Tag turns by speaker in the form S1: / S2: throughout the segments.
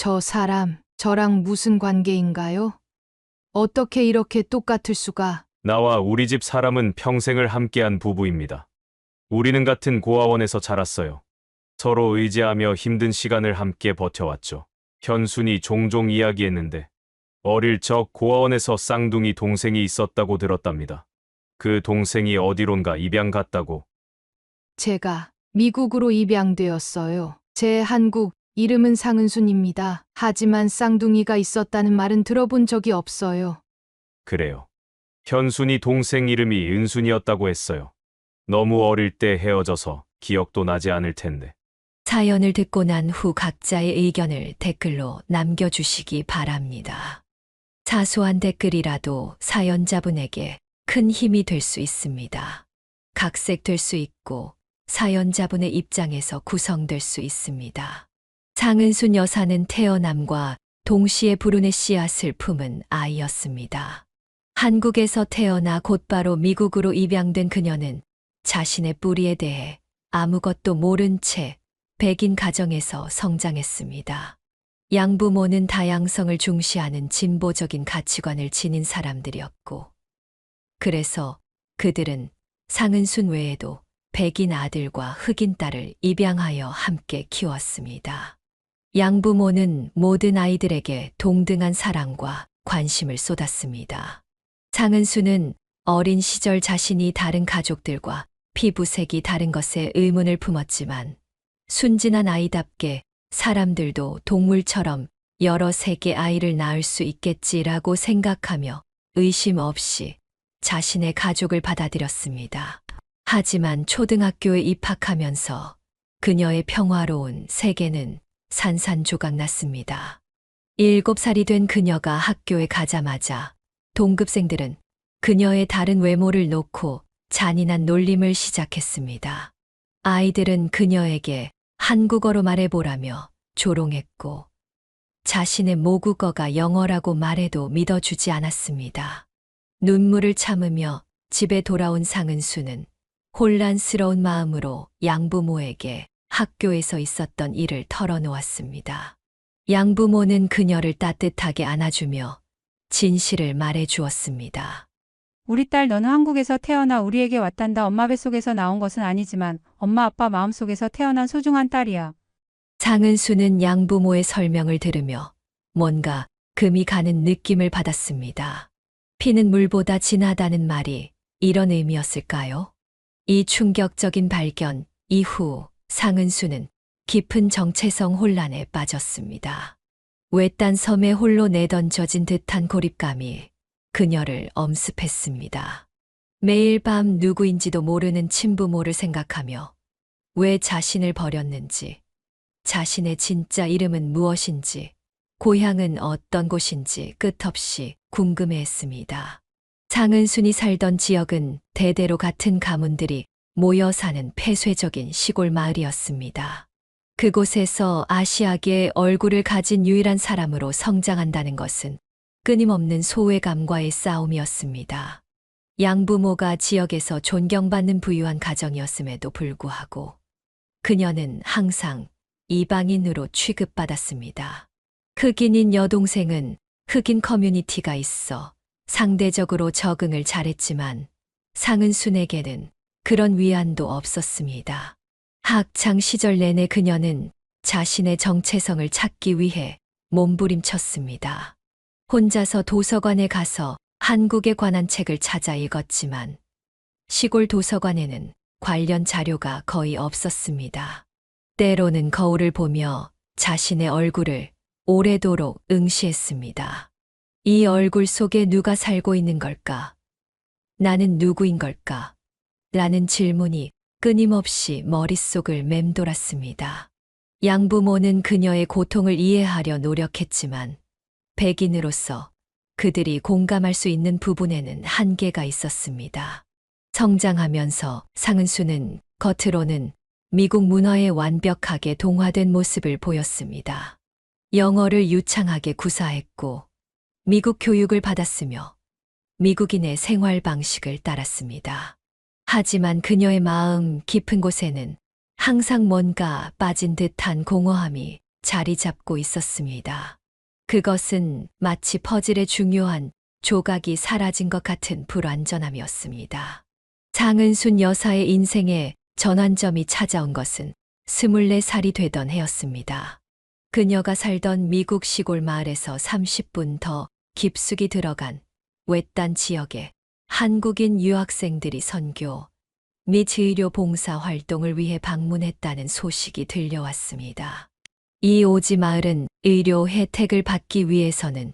S1: 저 사람, 저랑 무슨 관계인가요? 어떻게 이렇게 똑같을 수가?
S2: 나와 우리 집 사람은 평생을 함께한 부부입니다. 우리는 같은 고아원에서 자랐어요. 서로 의지하며 힘든 시간을 함께 버텨왔죠. 현순이 종종 이야기했는데 어릴 적 고아원에서 쌍둥이 동생이 있었다고 들었답니다. 그 동생이 어디론가 입양 갔다고.
S1: 제가 미국으로 입양되었어요. 제 한국 이름은 상은순입니다. 하지만 쌍둥이가 있었다는 말은 들어본 적이 없어요.
S2: 그래요. 현순이 동생 이름이 은순이었다고 했어요. 너무 어릴 때 헤어져서 기억도 나지 않을 텐데.
S3: 사연을 듣고 난 후 각자의 의견을 댓글로 남겨주시기 바랍니다. 사소한 댓글이라도 사연자분에게 큰 힘이 될 수 있습니다. 각색될 수 있고 사연자분의 입장에서 구성될 수 있습니다. 상은순 여사는 태어남과 동시에 불운의 씨앗을 품은 아이였습니다. 한국에서 태어나 곧바로 미국으로 입양된 그녀는 자신의 뿌리에 대해 아무것도 모른 채 백인 가정에서 성장했습니다. 양부모는 다양성을 중시하는 진보적인 가치관을 지닌 사람들이었고, 그래서 그들은 상은순 외에도 백인 아들과 흑인 딸을 입양하여 함께 키웠습니다. 양부모는 모든 아이들에게 동등한 사랑과 관심을 쏟았습니다. 상은순은 어린 시절 자신이 다른 가족들과 피부색이 다른 것에 의문을 품었지만 순진한 아이답게 사람들도 동물처럼 여러 색의 아이를 낳을 수 있겠지라고 생각하며 의심 없이 자신의 가족을 받아들였습니다. 하지만 초등학교에 입학하면서 그녀의 평화로운 세계는 산산조각 났습니다. 7살이 된 그녀가 학교에 가자마자 동급생들은 그녀의 다른 외모를 놓고 잔인한 놀림을 시작했습니다. 아이들은 그녀에게 한국어로 말해보라며 조롱했고 자신의 모국어가 영어라고 말해도 믿어주지 않았습니다. 눈물을 참으며 집에 돌아온 상은수는 혼란스러운 마음으로 양부모에게 학교에서 있었던 일을 털어놓았습니다. 양부모는 그녀를 따뜻하게 안아주며 진실을 말해 주었습니다.
S4: 우리 딸 너는 한국에서 태어나 우리에게 왔단다. 엄마 뱃속에서 나온 것은 아니지만 엄마 아빠 마음속에서 태어난 소중한 딸이야.
S3: 상은수는 양부모의 설명을 들으며 뭔가 금이 가는 느낌을 받았습니다. 피는 물보다 진하다는 말이 이런 의미였을까요? 이 충격적인 발견 이후 상은수는 깊은 정체성 혼란에 빠졌습니다. 외딴 섬에 홀로 내던져진 듯한 고립감이 그녀를 엄습했습니다. 매일 밤 누구인지도 모르는 친부모를 생각하며 왜 자신을 버렸는지, 자신의 진짜 이름은 무엇인지, 고향은 어떤 곳인지 끝없이 궁금해했습니다. 상은순이 살던 지역은 대대로 같은 가문들이 모여 사는 폐쇄적인 시골 마을이었습니다. 그곳에서 아시아계의 얼굴을 가진 유일한 사람으로 성장한다는 것은 끊임없는 소외감과의 싸움이었습니다. 양부모가 지역에서 존경받는 부유한 가정이었음에도 불구하고 그녀는 항상 이방인으로 취급받았습니다. 흑인인 여동생은 흑인 커뮤니티가 있어 상대적으로 적응을 잘했지만 상은순에게는 그런 위안도 없었습니다. 학창 시절 내내 그녀는 자신의 정체성을 찾기 위해 몸부림쳤습니다. 혼자서 도서관에 가서 한국에 관한 책을 찾아 읽었지만 시골 도서관에는 관련 자료가 거의 없었습니다. 때로는 거울을 보며 자신의 얼굴을 오래도록 응시했습니다. 이 얼굴 속에 누가 살고 있는 걸까? 나는 누구인 걸까? 라는 질문이 끊임없이 머릿속을 맴돌았습니다. 양부모는 그녀의 고통을 이해하려 노력했지만 백인으로서 그들이 공감할 수 있는 부분에는 한계가 있었습니다. 성장하면서 상은수는 겉으로는 미국 문화에 완벽하게 동화된 모습을 보였습니다. 영어를 유창하게 구사했고 미국 교육을 받았으며 미국인의 생활 방식을 따랐습니다. 하지만 그녀의 마음 깊은 곳에는 항상 뭔가 빠진 듯한 공허함이 자리 잡고 있었습니다. 그것은 마치 퍼즐의 중요한 조각이 사라진 것 같은 불완전함이었습니다. 장은순 여사의 인생에 전환점이 찾아온 것은 24살이 되던 해였습니다. 그녀가 살던 미국 시골 마을에서 30분 더 깊숙이 들어간 외딴 지역에 한국인 유학생들이 선교 및 의료 봉사 활동을 위해 방문했다는 소식이 들려왔습니다. 이 오지 마을은 의료 혜택을 받기 위해서는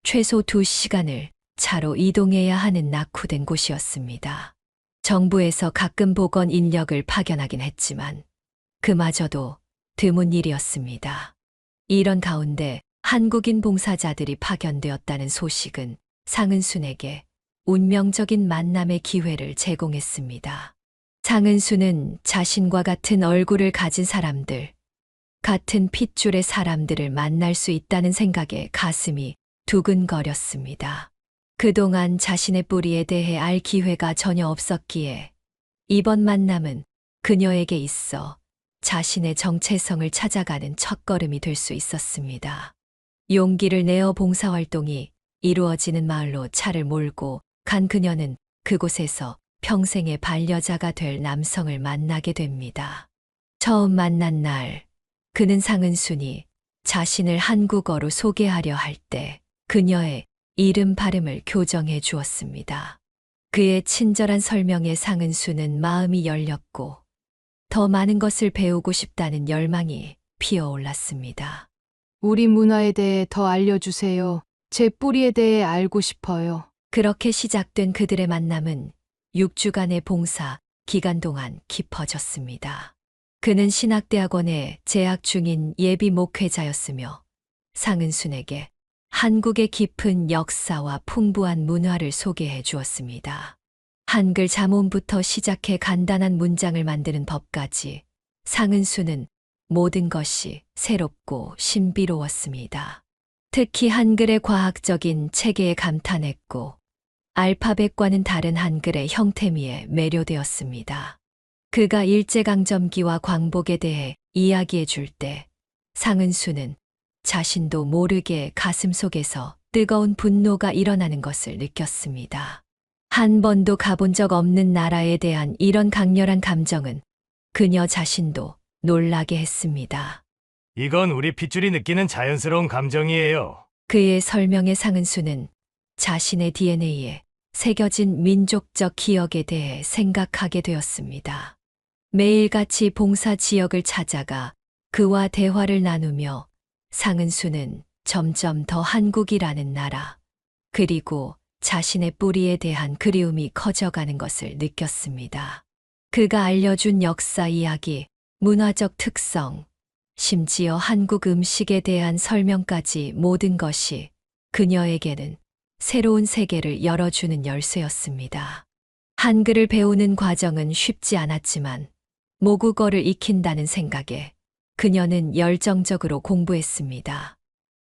S3: 최소 2시간을 차로 이동해야 하는 낙후된 곳이었습니다. 정부에서 가끔 보건 인력을 파견하긴 했지만 그마저도 드문 일이었습니다. 이런 가운데 한국인 봉사자들이 파견되었다는 소식은 상은순에게 운명적인 만남의 기회를 제공했습니다. 상은순은 자신과 같은 얼굴을 가진 사람들, 같은 핏줄의 사람들을 만날 수 있다는 생각에 가슴이 두근거렸습니다. 그동안 자신의 뿌리에 대해 알 기회가 전혀 없었기에 이번 만남은 그녀에게 있어 자신의 정체성을 찾아가는 첫걸음이 될 수 있었습니다. 용기를 내어 봉사활동이 이루어지는 마을로 차를 몰고 간 그녀는 그곳에서 평생의 반려자가 될 남성을 만나게 됩니다. 처음 만난 날, 그는 상은순이 자신을 한국어로 소개하려 할 때 그녀의 이름 발음을 교정해 주었습니다. 그의 친절한 설명에 상은순은 마음이 열렸고 더 많은 것을 배우고 싶다는 열망이 피어올랐습니다.
S1: 우리 문화에 대해 더 알려주세요. 제 뿌리에 대해 알고 싶어요.
S3: 그렇게 시작된 그들의 만남은 6주간의 봉사 기간 동안 깊어졌습니다. 그는 신학대학원에 재학 중인 예비 목회자였으며 상은순에게 한국의 깊은 역사와 풍부한 문화를 소개해 주었습니다. 한글 자문부터 시작해 간단한 문장을 만드는 법까지 상은순은 모든 것이 새롭고 신비로웠습니다. 특히 한글의 과학적인 체계에 감탄했고 알파벳과는 다른 한글의 형태미에 매료되었습니다. 그가 일제강점기와 광복에 대해 이야기해 줄 때 상은순은 자신도 모르게 가슴속에서 뜨거운 분노가 일어나는 것을 느꼈습니다. 한 번도 가본 적 없는 나라에 대한 이런 강렬한 감정은 그녀 자신도 놀라게 했습니다.
S5: 이건 우리 핏줄이 느끼는 자연스러운 감정이에요.
S3: 그의 설명에 상은수는 자신의 DNA에 새겨진 민족적 기억에 대해 생각하게 되었습니다. 매일같이 봉사 지역을 찾아가 그와 대화를 나누며 상은수는 점점 더 한국이라는 나라, 그리고 자신의 뿌리에 대한 그리움이 커져가는 것을 느꼈습니다. 그가 알려준 역사 이야기, 문화적 특성, 심지어 한국 음식에 대한 설명까지 모든 것이 그녀에게는 새로운 세계를 열어주는 열쇠였습니다. 한글을 배우는 과정은 쉽지 않았지만 모국어를 익힌다는 생각에 그녀는 열정적으로 공부했습니다.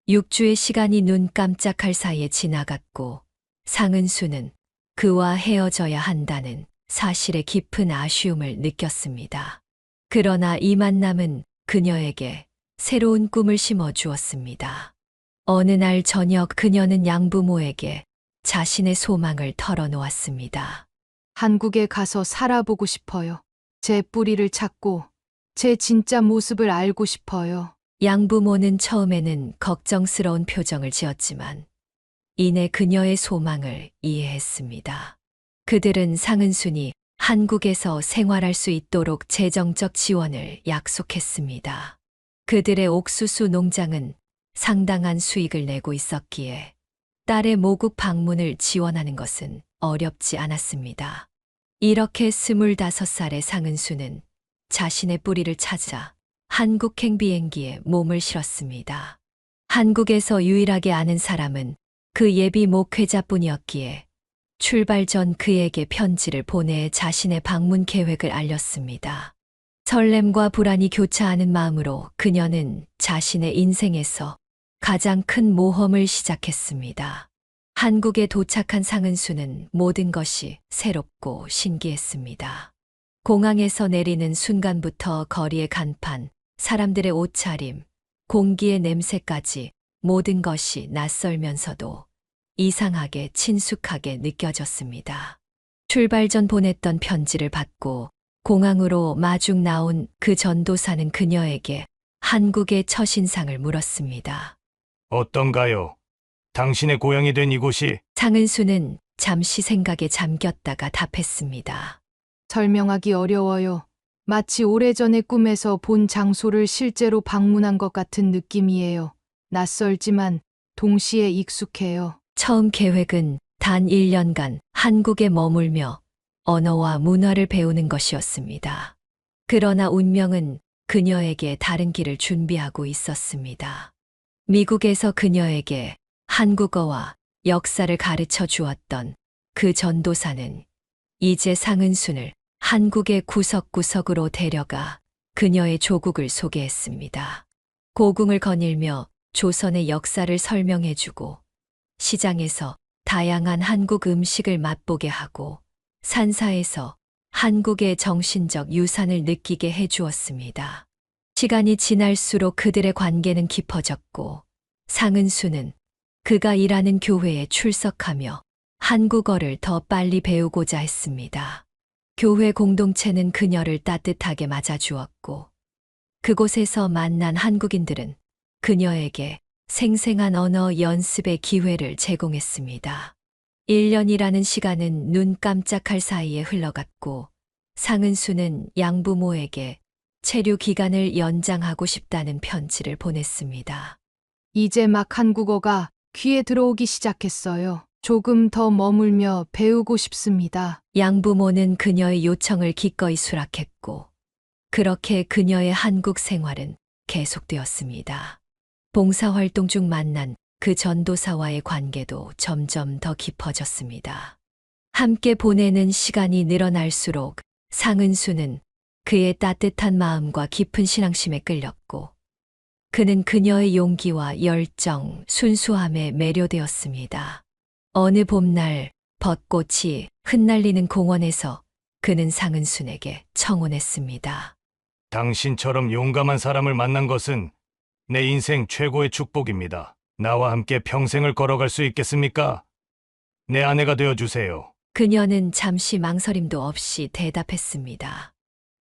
S3: 6주의 시간이 눈 깜짝할 사이에 지나갔고 상은수는 그와 헤어져야 한다는 사실에 깊은 아쉬움을 느꼈습니다. 그러나 이 만남은 그녀에게 새로운 꿈을 심어 주었습니다. 어느 날 저녁 그녀는 양부모에게 자신의 소망을 털어놓았습니다.
S1: 한국에 가서 살아보고 싶어요. 제 뿌리를 찾고 제 진짜 모습을 알고 싶어요.
S3: 양부모는 처음에는 걱정스러운 표정을 지었지만 이내 그녀의 소망을 이해했습니다. 그들은 상은순이 한국에서 생활할 수 있도록 재정적 지원을 약속했습니다. 그들의 옥수수 농장은 상당한 수익을 내고 있었기에 딸의 모국 방문을 지원하는 것은 어렵지 않았습니다. 이렇게 25살의 상은수는 자신의 뿌리를 찾아 한국행 비행기에 몸을 실었습니다. 한국에서 유일하게 아는 사람은 그 예비 목회자뿐이었기에 출발 전 그에게 편지를 보내 자신의 방문 계획을 알렸습니다. 설렘과 불안이 교차하는 마음으로 그녀는 자신의 인생에서 가장 큰 모험을 시작했습니다. 한국에 도착한 상은수는 모든 것이 새롭고 신기했습니다. 공항에서 내리는 순간부터 거리의 간판, 사람들의 옷차림, 공기의 냄새까지 모든 것이 낯설면서도 이상하게 친숙하게 느껴졌습니다. 출발 전 보냈던 편지를 받고 공항으로 마중 나온 그 전도사는 그녀에게 한국의 첫인상을 물었습니다.
S5: 어떤가요? 당신의 고향이 된 이곳이
S3: 상은수는 잠시 생각에 잠겼다가 답했습니다.
S1: 설명하기 어려워요. 마치 오래전의 꿈에서 본 장소를 실제로 방문한 것 같은 느낌이에요. 낯설지만 동시에 익숙해요.
S3: 처음 계획은 단 1년간 한국에 머물며 언어와 문화를 배우는 것이었습니다. 그러나 운명은 그녀에게 다른 길을 준비하고 있었습니다. 미국에서 그녀에게 한국어와 역사를 가르쳐 주었던 그 전도사는 이제 상은순을 한국의 구석구석으로 데려가 그녀의 조국을 소개했습니다. 고궁을 거닐며 조선의 역사를 설명해주고 시장에서 다양한 한국 음식을 맛보게 하고 산사에서 한국의 정신적 유산을 느끼게 해주었습니다. 시간이 지날수록 그들의 관계는 깊어졌고 상은수는 그가 일하는 교회에 출석하며 한국어를 더 빨리 배우고자 했습니다. 교회 공동체는 그녀를 따뜻하게 맞아주었고 그곳에서 만난 한국인들은 그녀에게 생생한 언어 연습의 기회를 제공했습니다. 1년이라는 시간은 눈 깜짝할 사이에 흘러갔고 상은수는 양부모에게 체류 기간을 연장하고 싶다는 편지를 보냈습니다.
S1: 이제 막 한국어가 귀에 들어오기 시작했어요. 조금 더 머물며 배우고 싶습니다.
S3: 양부모는 그녀의 요청을 기꺼이 수락했고 그렇게 그녀의 한국 생활은 계속되었습니다. 봉사활동 중 만난 그 전도사와의 관계도 점점 더 깊어졌습니다. 함께 보내는 시간이 늘어날수록 상은수는 그의 따뜻한 마음과 깊은 신앙심에 끌렸고 그는 그녀의 용기와 열정, 순수함에 매료되었습니다. 어느 봄날 벚꽃이 흩날리는 공원에서 그는 상은순에게 청혼했습니다.
S5: 당신처럼 용감한 사람을 만난 것은 내 인생 최고의 축복입니다. 나와 함께 평생을 걸어갈 수 있겠습니까? 내 아내가 되어주세요.
S3: 그녀는 잠시 망설임도 없이 대답했습니다.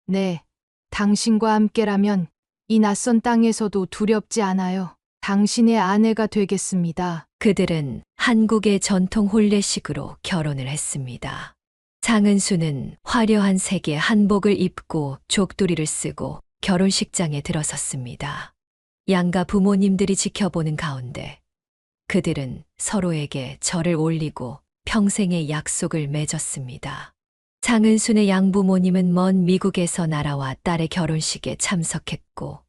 S1: 네, 당신과 함께라면 이 낯선 땅에서도 두렵지 않아요. 당신의 아내가 되겠습니다.
S3: 그들은 한국의 전통 혼례식으로 결혼을 했습니다. 상은수는 화려한 색의 한복을 입고 족두리를 쓰고 결혼식장에 들어섰습니다. 양가 부모님들이 지켜보는 가운데 그들은 서로에게 절을 올리고 평생의 약속을 맺었습니다. 상은순의 양부모님은 먼 미국에서 날아와 딸의 결혼식에 참석했고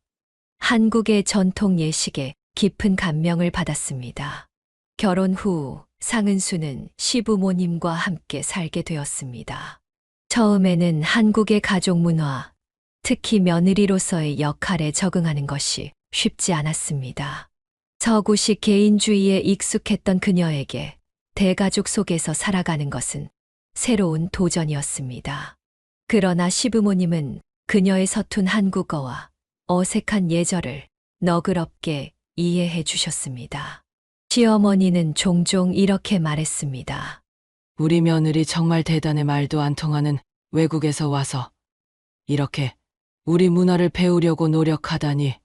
S3: 한국의 전통 예식에 깊은 감명을 받았습니다. 결혼 후 상은수는 시부모님과 함께 살게 되었습니다. 처음에는 한국의 가족 문화, 특히 며느리로서의 역할에 적응하는 것이 쉽지 않았습니다. 서구식 개인주의에 익숙했던 그녀에게 대가족 속에서 살아가는 것은 새로운 도전이었습니다. 그러나 시부모님은 그녀의 서툰 한국어와 어색한 예절을 너그럽게 이해해 주셨습니다. 시어머니는 종종 이렇게 말했습니다.
S6: 우리 며느리 정말 대단해. 말도 안 통하는 외국에서 와서 이렇게 우리 문화를 배우려고 노력하다니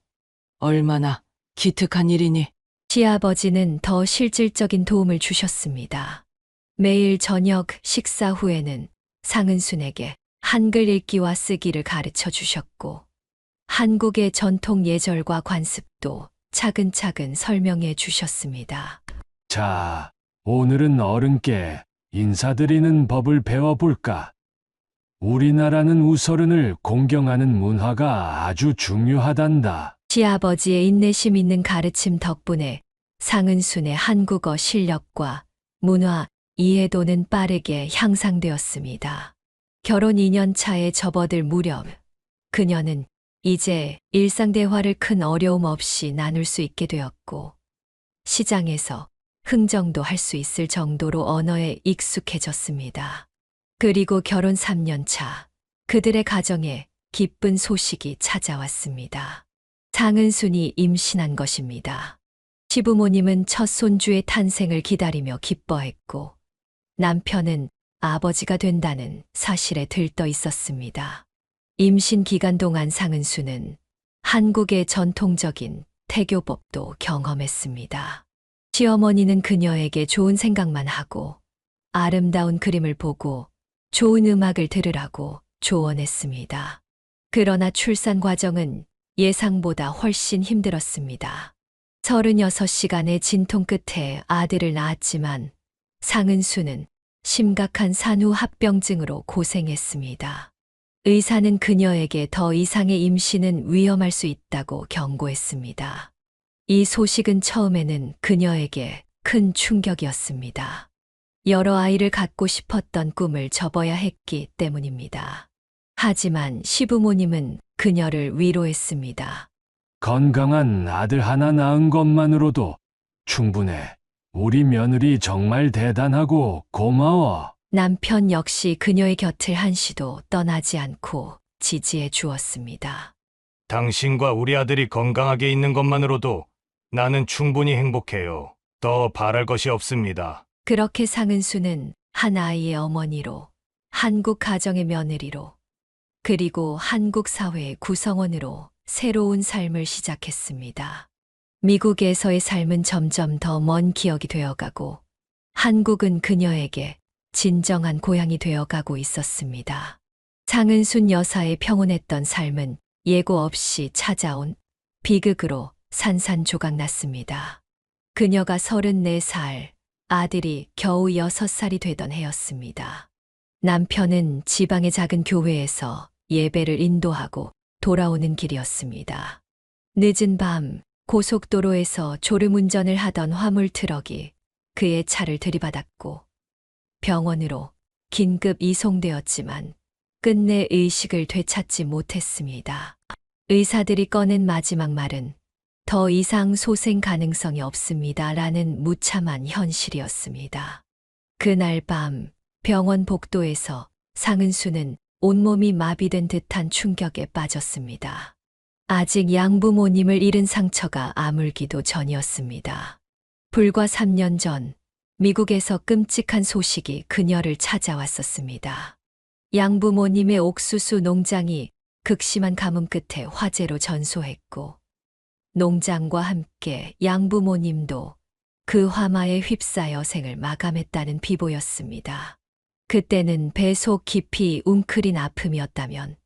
S6: 얼마나 기특한 일이니.
S3: 시아버지는 더 실질적인 도움을 주셨습니다. 매일 저녁 식사 후에는 상은순에게 한글 읽기와 쓰기를 가르쳐 주셨고 한국의 전통 예절과 관습도 차근차근 설명해 주셨습니다.
S7: 자, 오늘은 어른께 인사드리는 법을 배워볼까? 우리나라는 우서른을 공경하는 문화가 아주 중요하단다.
S3: 시아버지의 인내심 있는 가르침 덕분에 상은순의 한국어 실력과 문화 이해도는 빠르게 향상되었습니다. 결혼 2년 차에 접어들 무렵 그녀는 이제 일상 대화를 큰 어려움 없이 나눌 수 있게 되었고 시장에서 흥정도 할 수 있을 정도로 언어에 익숙해졌습니다. 그리고 결혼 3년 차 그들의 가정에 기쁜 소식이 찾아왔습니다. 상은순이 임신한 것입니다. 시부모님은 첫 손주의 탄생을 기다리며 기뻐했고 남편은 아버지가 된다는 사실에 들떠 있었습니다. 임신 기간 동안 상은수는 한국의 전통적인 태교법도 경험했습니다. 시어머니는 그녀에게 좋은 생각만 하고 아름다운 그림을 보고 좋은 음악을 들으라고 조언했습니다. 그러나 출산 과정은 예상보다 훨씬 힘들었습니다. 36시간의 진통 끝에 아들을 낳았지만 상은수는 심각한 산후합병증으로 고생했습니다. 의사는 그녀에게 더 이상의 임신은 위험할 수 있다고 경고했습니다. 이 소식은 처음에는 그녀에게 큰 충격이었습니다. 여러 아이를 갖고 싶었던 꿈을 접어야 했기 때문입니다. 하지만 시부모님은 그녀를 위로했습니다.
S7: 건강한 아들 하나 낳은 것만으로도 충분해. 우리 며느리 정말 대단하고 고마워.
S3: 남편 역시 그녀의 곁을 한시도 떠나지 않고 지지해 주었습니다.
S5: 당신과 우리 아들이 건강하게 있는 것만으로도 나는 충분히 행복해요. 더 바랄 것이 없습니다.
S3: 그렇게 상은수는 한 아이의 어머니로, 한국 가정의 며느리로, 그리고 한국 사회의 구성원으로 새로운 삶을 시작했습니다. 미국에서의 삶은 점점 더 먼 기억이 되어가고 한국은 그녀에게 진정한 고향이 되어가고 있었습니다. 상은순 여사의 평온했던 삶은 예고 없이 찾아온 비극으로 산산조각났습니다. 그녀가 34살, 아들이 겨우 6살이 되던 해였습니다. 남편은 지방의 작은 교회에서 예배를 인도하고 돌아오는 길이었습니다. 늦은 밤 고속도로에서 졸음운전을 하던 화물 트럭이 그의 차를 들이받았고 병원으로 긴급 이송되었지만 끝내 의식을 되찾지 못했습니다. 의사들이 꺼낸 마지막 말은 더 이상 소생 가능성이 없습니다라는 무참한 현실이었습니다. 그날 밤 병원 복도에서 상은수는 온몸이 마비된 듯한 충격에 빠졌습니다. 아직 양부모님을 잃은 상처가 아물기도 전이었습니다. 불과 3년 전 미국에서 끔찍한 소식이 그녀를 찾아왔었습니다. 양부모님의 옥수수 농장이 극심한 가뭄 끝에 화재로 전소했고 농장과 함께 양부모님도 그 화마에 휩싸여 생을 마감했다는 비보였습니다. 그때는 배 속 깊이 웅크린 아픔이었다면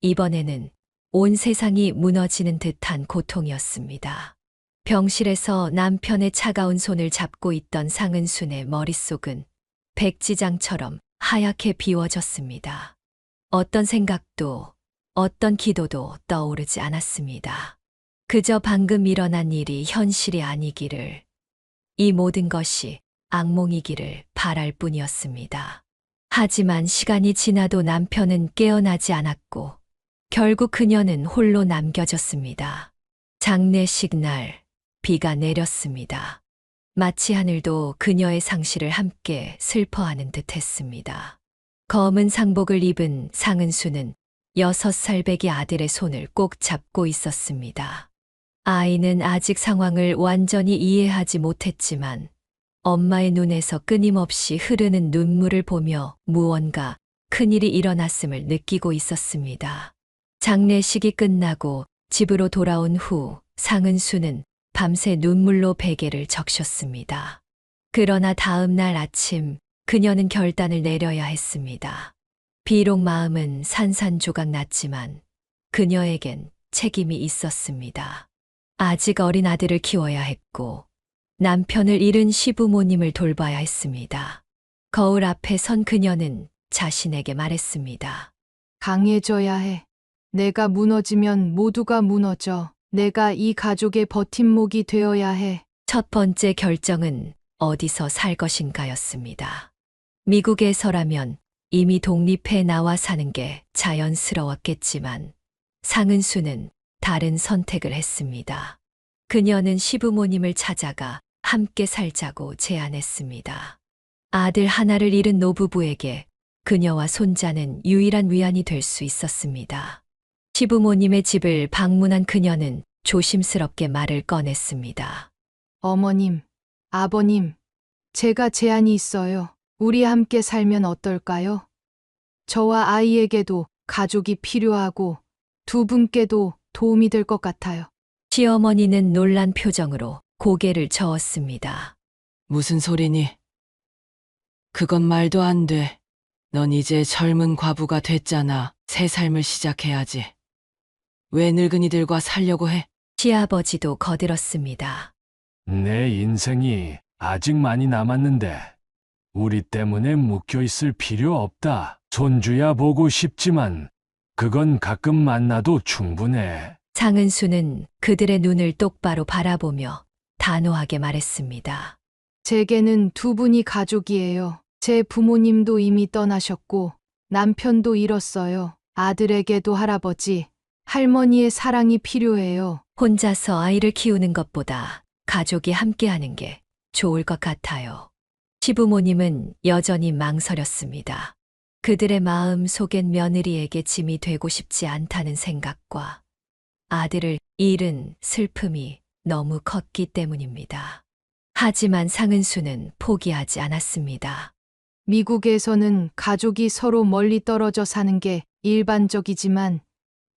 S3: 이번에는 온 세상이 무너지는 듯한 고통이었습니다. 병실에서 남편의 차가운 손을 잡고 있던 상은순의 머릿속은 백지장처럼 하얗게 비워졌습니다. 어떤 생각도, 어떤 기도도 떠오르지 않았습니다. 그저 방금 일어난 일이 현실이 아니기를, 이 모든 것이 악몽이기를 바랄 뿐이었습니다. 하지만 시간이 지나도 남편은 깨어나지 않았고 결국 그녀는 홀로 남겨졌습니다. 장례식 날 비가 내렸습니다. 마치 하늘도 그녀의 상실을 함께 슬퍼하는 듯했습니다. 검은 상복을 입은 상은수는 6살 배기 아들의 손을 꼭 잡고 있었습니다. 아이는 아직 상황을 완전히 이해하지 못했지만 엄마의 눈에서 끊임없이 흐르는 눈물을 보며 무언가 큰일이 일어났음을 느끼고 있었습니다. 장례식이 끝나고 집으로 돌아온 후 상은수는 밤새 눈물로 베개를 적셨습니다. 그러나 다음 날 아침 그녀는 결단을 내려야 했습니다. 비록 마음은 산산조각 났지만 그녀에겐 책임이 있었습니다. 아직 어린 아들을 키워야 했고 남편을 잃은 시부모님을 돌봐야 했습니다. 거울 앞에 선 그녀는 자신에게 말했습니다.
S1: 강해져야 해. 내가 무너지면 모두가 무너져. 내가 이 가족의 버팀목이 되어야 해.
S3: 첫 번째 결정은 어디서 살 것인가였습니다. 미국에서라면 이미 독립해 나와 사는 게 자연스러웠겠지만 상은수는 다른 선택을 했습니다. 그녀는 시부모님을 찾아가 함께 살자고 제안했습니다. 아들 하나를 잃은 노부부에게 그녀와 손자는 유일한 위안이 될 수 있었습니다. 시부모님의 집을 방문한 그녀는 조심스럽게 말을 꺼냈습니다.
S1: 어머님, 아버님, 제가 제안이 있어요. 우리 함께 살면 어떨까요? 저와 아이에게도 가족이 필요하고 두 분께도 도움이 될 것 같아요.
S3: 시어머니는 놀란 표정으로 고개를 저었습니다.
S6: 무슨 소리니? 그건 말도 안 돼. 넌 이제 젊은 과부가 됐잖아. 새 삶을 시작해야지. 왜 늙은이들과 살려고 해?
S3: 시아버지도 거들었습니다.
S7: 내 인생이 아직 많이 남았는데 우리 때문에 묶여 있을 필요 없다. 손주야 보고 싶지만 그건 가끔 만나도 충분해.
S3: 상은수는 그들의 눈을 똑바로 바라보며 단호하게 말했습니다.
S1: 제게는 두 분이 가족이에요. 제 부모님도 이미 떠나셨고 남편도 잃었어요. 아들에게도 할아버지, 할머니의 사랑이 필요해요.
S3: 혼자서 아이를 키우는 것보다 가족이 함께하는 게 좋을 것 같아요. 시부모님은 여전히 망설였습니다. 그들의 마음 속엔 며느리에게 짐이 되고 싶지 않다는 생각과 아들을 잃은 슬픔이 너무 컸기 때문입니다. 하지만 상은수는 포기하지 않았습니다.
S1: 미국에서는 가족이 서로 멀리 떨어져 사는 게 일반적이지만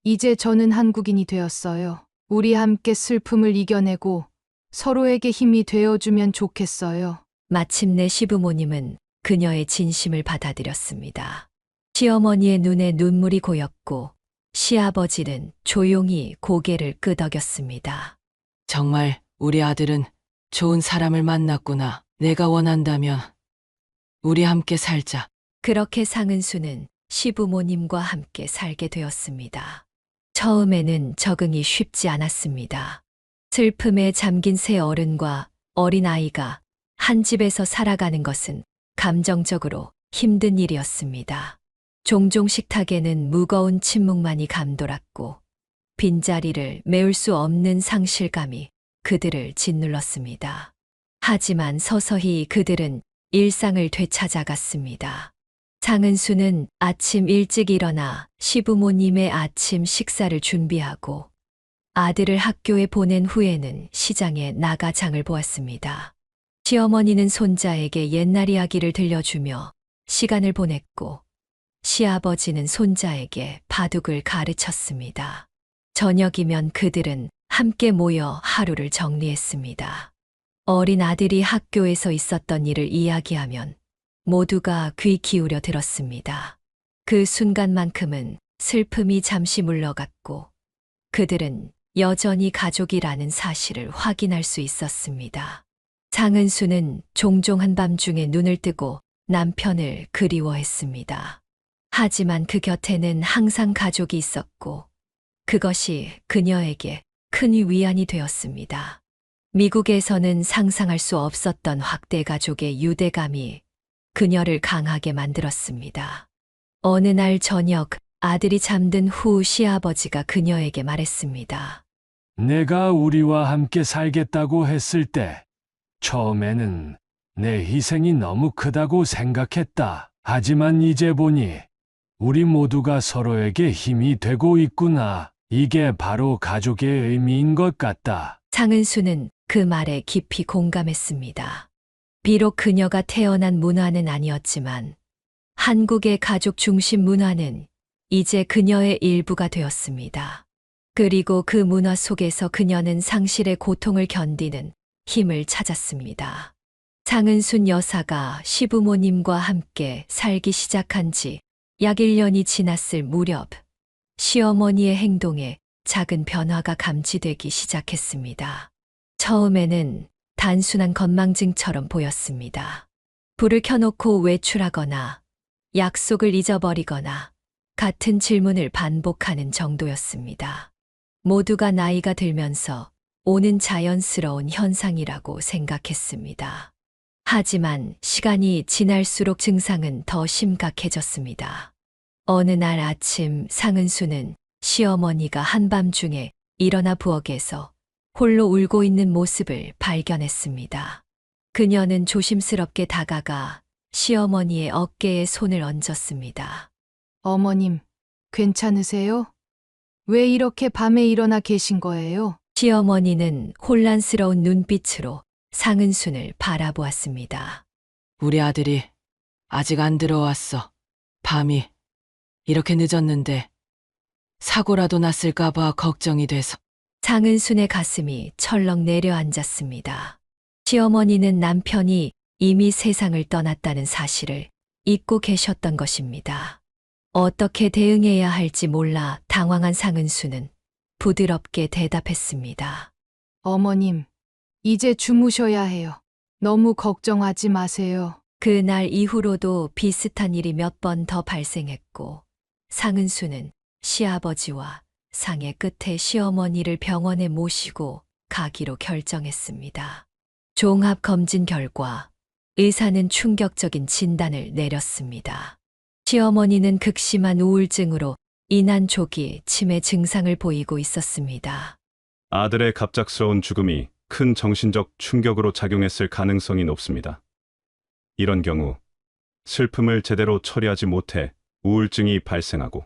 S1: 이제 저는 한국인이 되었어요. 우리 함께 슬픔을 이겨내고 서로에게 힘이 되어주면 좋겠어요.
S3: 마침내 시부모님은 그녀의 진심을 받아들였습니다. 시어머니의 눈에 눈물이 고였고 시아버지는 조용히 고개를 끄덕였습니다.
S6: 정말 우리 아들은 좋은 사람을 만났구나. 내가 원한다면 우리 함께 살자.
S3: 그렇게 상은수는 시부모님과 함께 살게 되었습니다. 처음에는 적응이 쉽지 않았습니다. 슬픔에 잠긴 세 어른과 어린 아이가 한 집에서 살아가는 것은 감정적으로 힘든 일이었습니다. 종종 식탁에는 무거운 침묵만이 감돌았고 빈자리를 메울 수 없는 상실감이 그들을 짓눌렀습니다. 하지만 서서히 그들은 일상을 되찾아갔습니다. 상은수는 아침 일찍 일어나 시부모님의 아침 식사를 준비하고 아들을 학교에 보낸 후에는 시장에 나가 장을 보았습니다. 시어머니는 손자에게 옛날 이야기를 들려주며 시간을 보냈고 시아버지는 손자에게 바둑을 가르쳤습니다. 저녁이면 그들은 함께 모여 하루를 정리했습니다. 어린 아들이 학교에서 있었던 일을 이야기하면 모두가 귀 기울여 들었습니다. 그 순간만큼은 슬픔이 잠시 물러갔고 그들은 여전히 가족이라는 사실을 확인할 수 있었습니다. 상은수는 종종 한밤중에 눈을 뜨고 남편을 그리워했습니다. 하지만 그 곁에는 항상 가족이 있었고 그것이 그녀에게 큰 위안이 되었습니다. 미국에서는 상상할 수 없었던 확대 가족의 유대감이 그녀를 강하게 만들었습니다. 어느 날 저녁 아들이 잠든 후 시아버지가 그녀에게 말했습니다.
S7: 내가 우리와 함께 살겠다고 했을 때 처음에는 내 희생이 너무 크다고 생각했다. 하지만 이제 보니 우리 모두가 서로에게 힘이 되고 있구나. 이게 바로 가족의 의미인 것 같다.
S3: 상은수는 그 말에 깊이 공감했습니다. 비록 그녀가 태어난 문화는 아니었지만 한국의 가족 중심 문화는 이제 그녀의 일부가 되었습니다. 그리고 그 문화 속에서 그녀는 상실의 고통을 견디는 힘을 찾았습니다. 상은순 여사가 시부모님과 함께 살기 시작한 지 약 1년이 지났을 무렵 시어머니의 행동에 작은 변화가 감지되기 시작했습니다. 처음에는 단순한 건망증처럼 보였습니다. 불을 켜놓고 외출하거나 약속을 잊어버리거나 같은 질문을 반복하는 정도였습니다. 모두가 나이가 들면서 오는 자연스러운 현상이라고 생각했습니다. 하지만 시간이 지날수록 증상은 더 심각해졌습니다. 어느 날 아침 상은수는 시어머니가 한밤중에 일어나 부엌에서 홀로 울고 있는 모습을 발견했습니다. 그녀는 조심스럽게 다가가 시어머니의 어깨에 손을 얹었습니다.
S1: 어머님, 괜찮으세요? 왜 이렇게 밤에 일어나 계신 거예요?
S3: 시어머니는 혼란스러운 눈빛으로 상은순을 바라보았습니다.
S6: 우리 아들이 아직 안 들어왔어. 밤이 이렇게 늦었는데 사고라도 났을까봐 걱정이 돼서.
S3: 상은순의 가슴이 철렁 내려앉았습니다. 시어머니는 남편이 이미 세상을 떠났다는 사실을 잊고 계셨던 것입니다. 어떻게 대응해야 할지 몰라 당황한 상은수는 부드럽게 대답했습니다.
S1: 어머님, 이제 주무셔야 해요. 너무 걱정하지 마세요.
S3: 그날 이후로도 비슷한 일이 몇 번 더 발생했고, 상은수는 시아버지와 상의 끝에 시어머니를 병원에 모시고 가기로 결정했습니다. 종합검진 결과 의사는 충격적인 진단을 내렸습니다. 시어머니는 극심한 우울증으로 인한 조기 치매 증상을 보이고 있었습니다.
S8: 아들의 갑작스러운 죽음이 큰 정신적 충격으로 작용했을 가능성이 높습니다. 이런 경우 슬픔을 제대로 처리하지 못해 우울증이 발생하고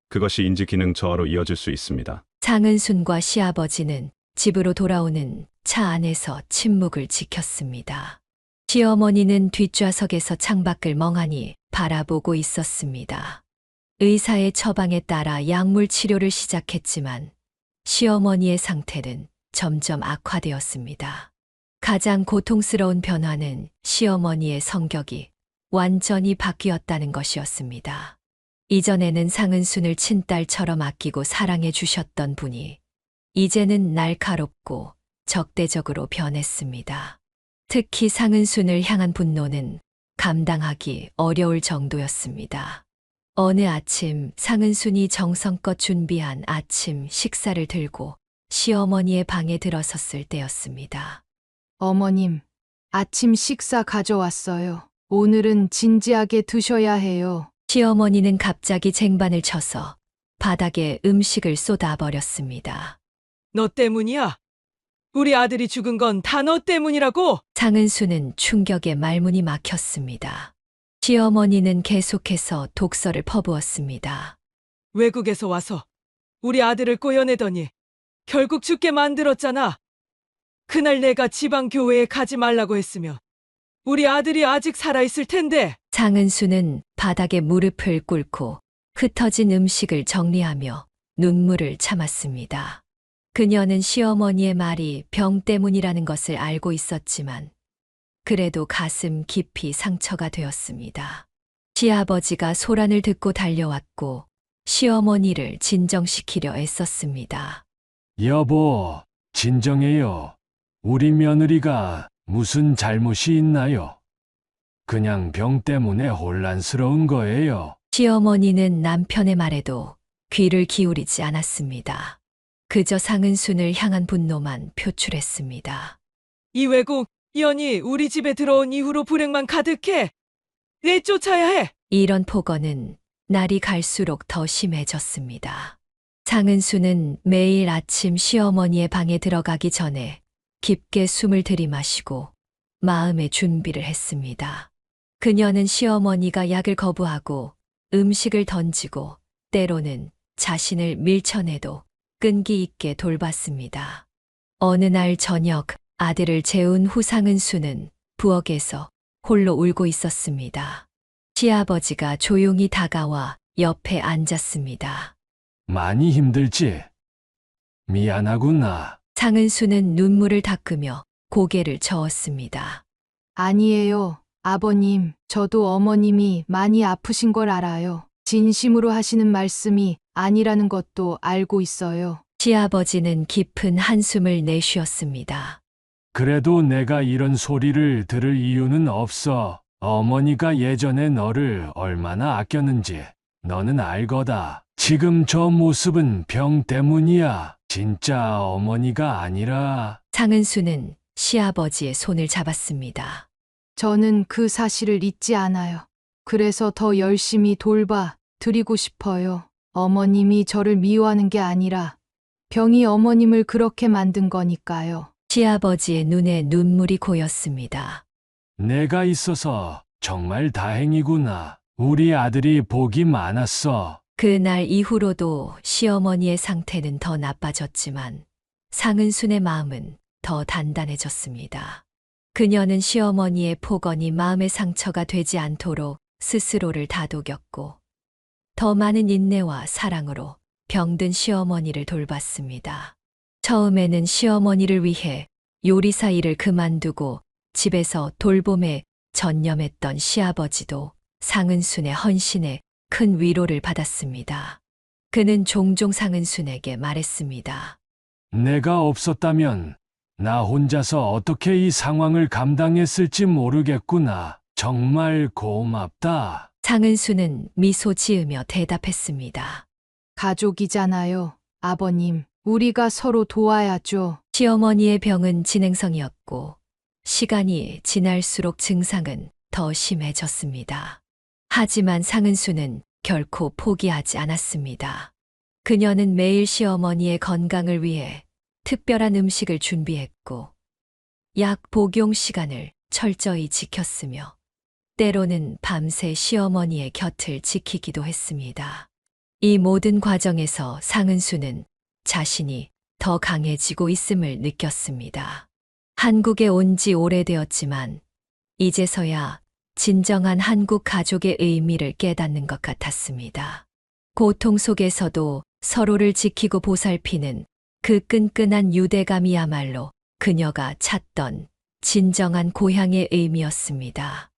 S8: 그것이 인지기능 저하로 이어질 수 있습니다.
S3: 상은순과 시아버지는 집으로 돌아오는 차 안에서 침묵을 지켰습니다. 시어머니는 뒷좌석에서 창밖을 멍하니 바라보고 있었습니다. 의사의 처방에 따라 약물 치료를 시작했지만 시어머니의 상태는 점점 악화되었습니다. 가장 고통스러운 변화는 시어머니의 성격이 완전히 바뀌었다는 것이었습니다. 이전에는 상은순을 친딸처럼 아끼고 사랑해 주셨던 분이 이제는 날카롭고 적대적으로 변했습니다. 특히 상은순을 향한 분노는 감당하기 어려울 정도였습니다. 어느 아침 상은순이 정성껏 준비한 아침 식사를 들고 시어머니의 방에 들어섰을 때였습니다.
S1: 어머님, 아침 식사 가져왔어요. 오늘은 진지하게 드셔야 해요.
S3: 시어머니는 갑자기 쟁반을 쳐서 바닥에 음식을 쏟아버렸습니다.
S6: 너 때문이야? 우리 아들이 죽은 건 다 너 때문이라고?
S3: 상은수는 충격에 말문이 막혔습니다. 시어머니는 계속해서 독서를 퍼부었습니다.
S6: 외국에서 와서 우리 아들을 꼬여내더니 결국 죽게 만들었잖아. 그날 내가 지방 교회에 가지 말라고 했으면 우리 아들이 아직 살아있을 텐데.
S3: 상은수는 바닥에 무릎을 꿇고 흩어진 음식을 정리하며 눈물을 참았습니다. 그녀는 시어머니의 말이 병 때문이라는 것을 알고 있었지만 그래도 가슴 깊이 상처가 되었습니다. 시아버지가 소란을 듣고 달려왔고 시어머니를 진정시키려 애썼습니다.
S7: 여보, 진정해요. 우리 며느리가 무슨 잘못이 있나요? 그냥 병 때문에 혼란스러운 거예요.
S3: 시어머니는 남편의 말에도 귀를 기울이지 않았습니다. 그저 상은순을 향한 분노만 표출했습니다.
S6: 이 외국 연이 우리 집에 들어온 이후로 불행만 가득해. 내쫓아야 해.
S3: 이런 폭언은 날이 갈수록 더 심해졌습니다. 상은수는 매일 아침 시어머니의 방에 들어가기 전에 깊게 숨을 들이마시고 마음의 준비를 했습니다. 그녀는 시어머니가 약을 거부하고 음식을 던지고 때로는 자신을 밀쳐내도 끈기 있게 돌봤습니다. 어느 날 저녁 아들을 재운 후 상은수는 부엌에서 홀로 울고 있었습니다. 시아버지가 조용히 다가와 옆에 앉았습니다.
S7: 많이 힘들지? 미안하구나.
S3: 상은수는 눈물을 닦으며 고개를 저었습니다.
S1: 아니에요, 아버님. 저도 어머님이 많이 아프신 걸 알아요. 진심으로 하시는 말씀이 아니라는 것도 알고 있어요.
S3: 시아버지는 깊은 한숨을 내쉬었습니다.
S7: 그래도 내가 이런 소리를 들을 이유는 없어. 어머니가 예전에 너를 얼마나 아꼈는지 너는 알거다. 지금 저 모습은 병 때문이야. 진짜 어머니가 아니라.
S3: 상은수는 시아버지의 손을 잡았습니다.
S1: 저는 그 사실을 잊지 않아요. 그래서 더 열심히 돌봐 드리고 싶어요. 어머님이 저를 미워하는 게 아니라 병이 어머님을 그렇게 만든 거니까요.
S3: 시아버지의 눈에 눈물이 고였습니다.
S7: 내가 있어서 정말 다행이구나. 우리 아들이 복이 많았어.
S3: 그날 이후로도 시어머니의 상태는 더 나빠졌지만 상은순의 마음은 더 단단해졌습니다. 그녀는 시어머니의 폭언이 마음의 상처가 되지 않도록 스스로를 다독였고 더 많은 인내와 사랑으로 병든 시어머니를 돌봤습니다. 처음에는 시어머니를 위해 요리사 일을 그만두고 집에서 돌봄에 전념했던 시아버지도 상은순의 헌신에 큰 위로를 받았습니다. 그는 종종 상은순에게 말했습니다.
S7: 내가 없었다면 나 혼자서 어떻게 이 상황을 감당했을지 모르겠구나. 정말 고맙다.
S3: 상은순은 미소 지으며 대답했습니다.
S1: 가족이잖아요, 아버님. 우리가 서로 도와야죠.
S3: 시어머니의 병은 진행성이었고 시간이 지날수록 증상은 더 심해졌습니다. 하지만 상은수는 결코 포기하지 않았습니다. 그녀는 매일 시어머니의 건강을 위해 특별한 음식을 준비했고 약 복용 시간을 철저히 지켰으며 때로는 밤새 시어머니의 곁을 지키기도 했습니다. 이 모든 과정에서 상은수는 자신이 더 강해지고 있음을 느꼈습니다. 한국에 온 지 오래되었지만 이제서야 진정한 한국 가족의 의미를 깨닫는 것 같았습니다. 고통 속에서도 서로를 지키고 보살피는 그 끈끈한 유대감이야말로 그녀가 찾던 진정한 고향의 의미였습니다.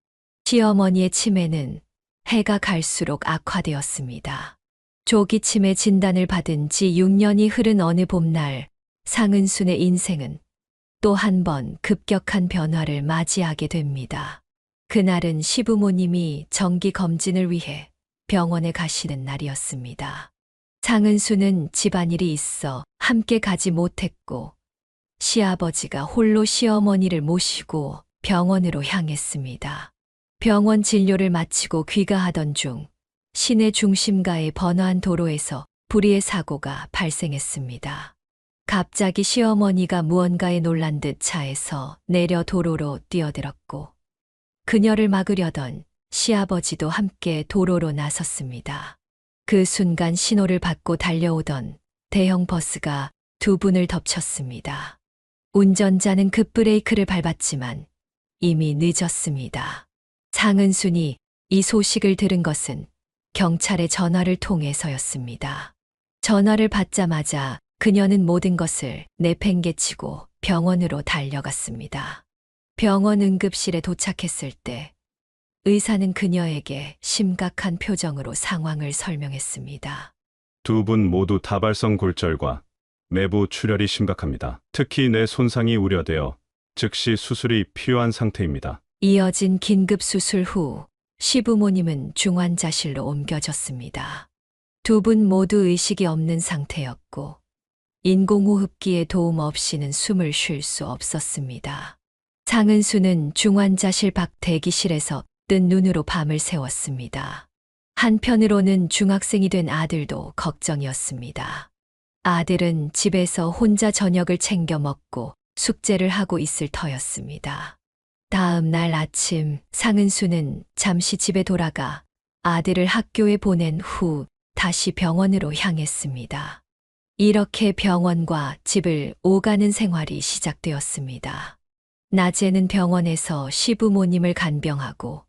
S3: 시어머니의 치매는 해가 갈수록 악화되었습니다. 조기 치매 진단을 받은 지 6년이 흐른 어느 봄날 상은순의 인생은 또 한 번 급격한 변화를 맞이하게 됩니다. 그날은 시부모님이 정기 검진을 위해 병원에 가시는 날이었습니다. 상은수는 집안일이 있어 함께 가지 못했고 시아버지가 홀로 시어머니를 모시고 병원으로 향했습니다. 병원 진료를 마치고 귀가하던 중 시내 중심가의 번화한 도로에서 불의의 사고가 발생했습니다. 갑자기 시어머니가 무언가에 놀란 듯 차에서 내려 도로로 뛰어들었고 그녀를 막으려던 시아버지도 함께 도로로 나섰습니다. 그 순간 신호를 받고 달려오던 대형 버스가 두 분을 덮쳤습니다. 운전자는 급브레이크를 밟았지만 이미 늦었습니다. 상은순이 이 소식을 들은 것은 경찰의 전화를 통해서였습니다. 전화를 받자마자 그녀는 모든 것을 내팽개치고 병원으로 달려갔습니다. 병원 응급실에 도착했을 때 의사는 그녀에게 심각한 표정으로 상황을 설명했습니다.
S8: 두 분 모두 다발성 골절과 내부 출혈이 심각합니다. 특히 뇌 손상이 우려되어 즉시 수술이 필요한 상태입니다.
S3: 이어진 긴급 수술 후 시부모님은 중환자실로 옮겨졌습니다. 두 분 모두 의식이 없는 상태였고 인공호흡기의 도움 없이는 숨을 쉴 수 없었습니다. 상은수는 중환자실 밖 대기실에서 뜬 눈으로 밤을 새웠습니다. 한편으로는 중학생이 된 아들도 걱정이었습니다. 아들은 집에서 혼자 저녁을 챙겨 먹고 숙제를 하고 있을 터였습니다. 다음 날 아침 상은수는 잠시 집에 돌아가 아들을 학교에 보낸 후 다시 병원으로 향했습니다. 이렇게 병원과 집을 오가는 생활이 시작되었습니다. 낮에는 병원에서 시부모님을 간병하고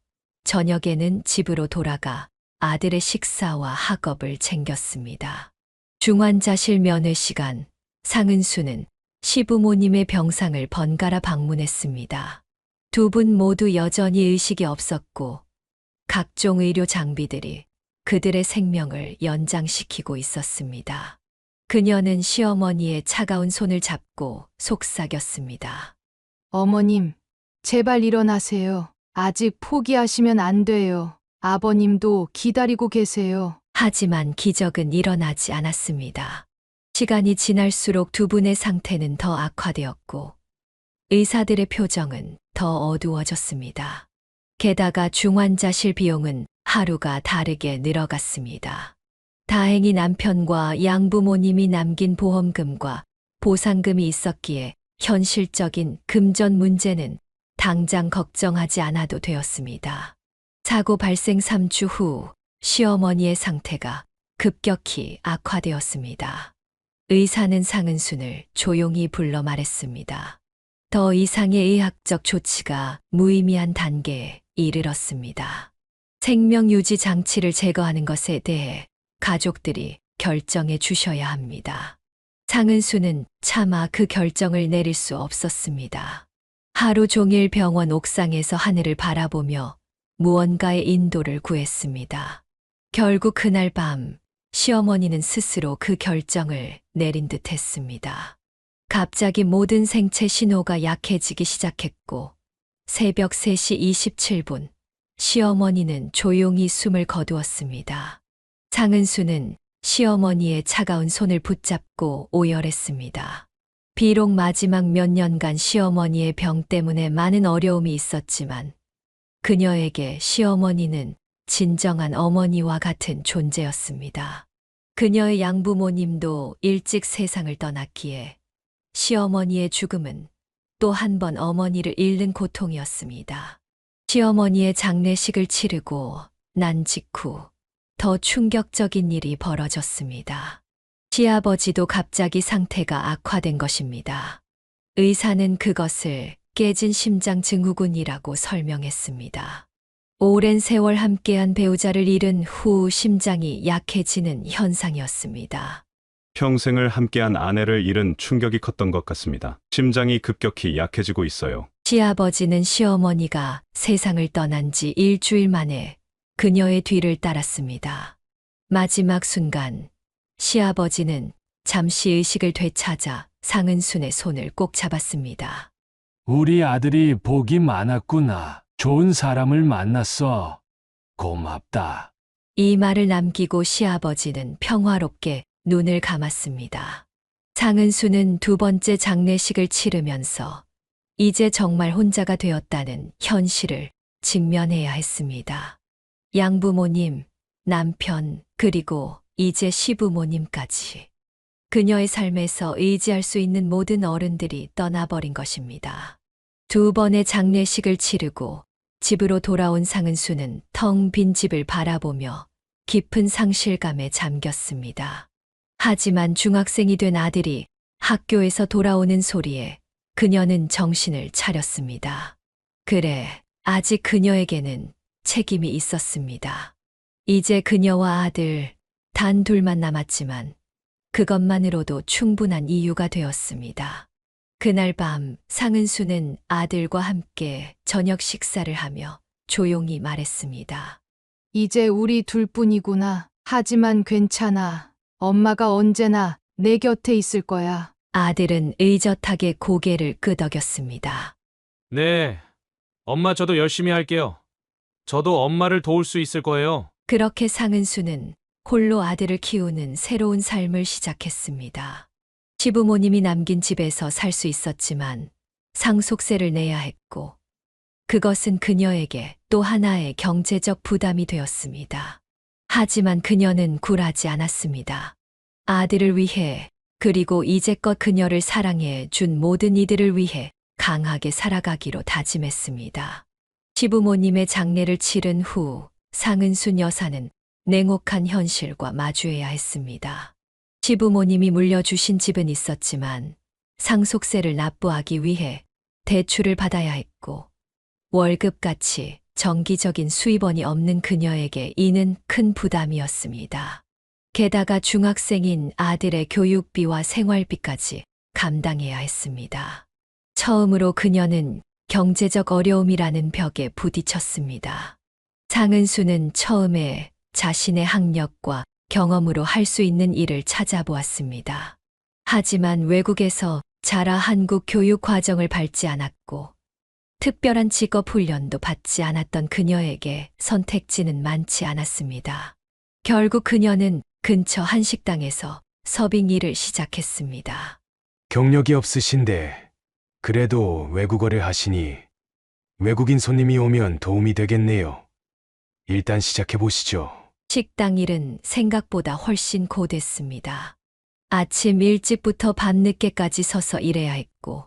S3: 저녁에는 집으로 돌아가 아들의 식사와 학업을 챙겼습니다. 중환자실 면회 시간, 상은수는 시부모님의 병상을 번갈아 방문했습니다. 두 분 모두 여전히 의식이 없었고 각종 의료 장비들이 그들의 생명을 연장시키고 있었습니다. 그녀는 시어머니의 차가운 손을 잡고 속삭였습니다.
S1: 어머님, 제발 일어나세요. 아직 포기하시면 안 돼요. 아버님도 기다리고 계세요.
S3: 하지만 기적은 일어나지 않았습니다. 시간이 지날수록 두 분의 상태는 더 악화되었고 의사들의 표정은 더 어두워졌습니다. 게다가 중환자실 비용은 하루가 다르게 늘어갔습니다. 다행히 남편과 양부모님이 남긴 보험금과 보상금이 있었기에 현실적인 금전 문제는 당장 걱정하지 않아도 되었습니다. 사고 발생 3주 후 시어머니의 상태가 급격히 악화되었습니다. 의사는 상은순을 조용히 불러 말했습니다. 더 이상의 의학적 조치가 무의미한 단계에 이르렀습니다. 생명 유지 장치를 제거하는 것에 대해 가족들이 결정해 주셔야 합니다. 상은수는 차마 그 결정을 내릴 수 없었습니다. 하루 종일 병원 옥상에서 하늘을 바라보며 무언가의 인도를 구했습니다. 결국 그날 밤 시어머니는 스스로 그 결정을 내린 듯 했습니다. 갑자기 모든 생체 신호가 약해지기 시작했고 새벽 3시 27분 시어머니는 조용히 숨을 거두었습니다. 상은수는 시어머니의 차가운 손을 붙잡고 오열했습니다. 비록 마지막 몇 년간 시어머니의 병 때문에 많은 어려움이 있었지만 그녀에게 시어머니는 진정한 어머니와 같은 존재였습니다. 그녀의 양부모님도 일찍 세상을 떠났기에 시어머니의 죽음은 또 한 번 어머니를 잃는 고통이었습니다. 시어머니의 장례식을 치르고 난 직후 더 충격적인 일이 벌어졌습니다. 시아버지도 갑자기 상태가 악화된 것입니다. 의사는 그것을 깨진 심장 증후군이라고 설명했습니다. 오랜 세월 함께한 배우자를 잃은 후 심장이 약해지는 현상이었습니다.
S8: 평생을 함께한 아내를 잃은 충격이 컸던 것 같습니다. 심장이 급격히 약해지고 있어요.
S3: 시아버지는 시어머니가 세상을 떠난 지 일주일 만에 그녀의 뒤를 따랐습니다. 마지막 순간 시아버지는 잠시 의식을 되찾아 상은순의 손을 꼭 잡았습니다.
S7: 우리 아들이 복이 많았구나. 좋은 사람을 만났어. 고맙다.
S3: 이 말을 남기고 시아버지는 평화롭게 눈을 감았습니다. 상은수는 두 번째 장례식을 치르면서 이제 정말 혼자가 되었다는 현실을 직면해야 했습니다. 양부모님, 남편, 그리고 이제 시부모님까지. 그녀의 삶에서 의지할 수 있는 모든 어른들이 떠나버린 것입니다. 두 번의 장례식을 치르고 집으로 돌아온 상은수는 텅 빈 집을 바라보며 깊은 상실감에 잠겼습니다. 하지만 중학생이 된 아들이 학교에서 돌아오는 소리에 그녀는 정신을 차렸습니다. 그래, 아직 그녀에게는 책임이 있었습니다. 이제 그녀와 아들, 단 둘만 남았지만 그것만으로도 충분한 이유가 되었습니다. 그날 밤 상은수는 아들과 함께 저녁 식사를 하며 조용히 말했습니다.
S1: 이제 우리 둘뿐이구나. 하지만 괜찮아. 엄마가 언제나 내 곁에 있을 거야.
S3: 아들은 의젓하게 고개를 끄덕였습니다.
S2: 네, 엄마 저도 열심히 할게요. 저도 엄마를 도울 수 있을 거예요.
S3: 그렇게 상은수는 홀로 아들을 키우는 새로운 삶을 시작했습니다. 시부모님이 남긴 집에서 살 수 있었지만 상속세를 내야 했고 그것은 그녀에게 또 하나의 경제적 부담이 되었습니다. 하지만 그녀는 굴하지 않았습니다. 아들을 위해 그리고 이제껏 그녀를 사랑해 준 모든 이들을 위해 강하게 살아가기로 다짐했습니다. 시부모님의 장례를 치른 후 상은순 여사는 냉혹한 현실과 마주해야 했습니다. 시부모님이 물려주신 집은 있었지만 상속세를 납부하기 위해 대출을 받아야 했고 월급같이 정기적인 수입원이 없는 그녀에게 이는 큰 부담이었습니다. 게다가 중학생인 아들의 교육비와 생활비까지 감당해야 했습니다. 처음으로 그녀는 경제적 어려움이라는 벽에 부딪혔습니다. 상은수는 처음에 자신의 학력과 경험으로 할 수 있는 일을 찾아보았습니다. 하지만 외국에서 자라 한국 교육 과정을 밟지 않았고 특별한 직업 훈련도 받지 않았던 그녀에게 선택지는 많지 않았습니다. 결국 그녀는 근처 한식당에서 서빙 일을 시작했습니다.
S9: 경력이 없으신데 그래도 외국어를 하시니 외국인 손님이 오면 도움이 되겠네요. 일단 시작해 보시죠.
S3: 식당 일은 생각보다 훨씬 고됐습니다. 아침 일찍부터 밤늦게까지 서서 일해야 했고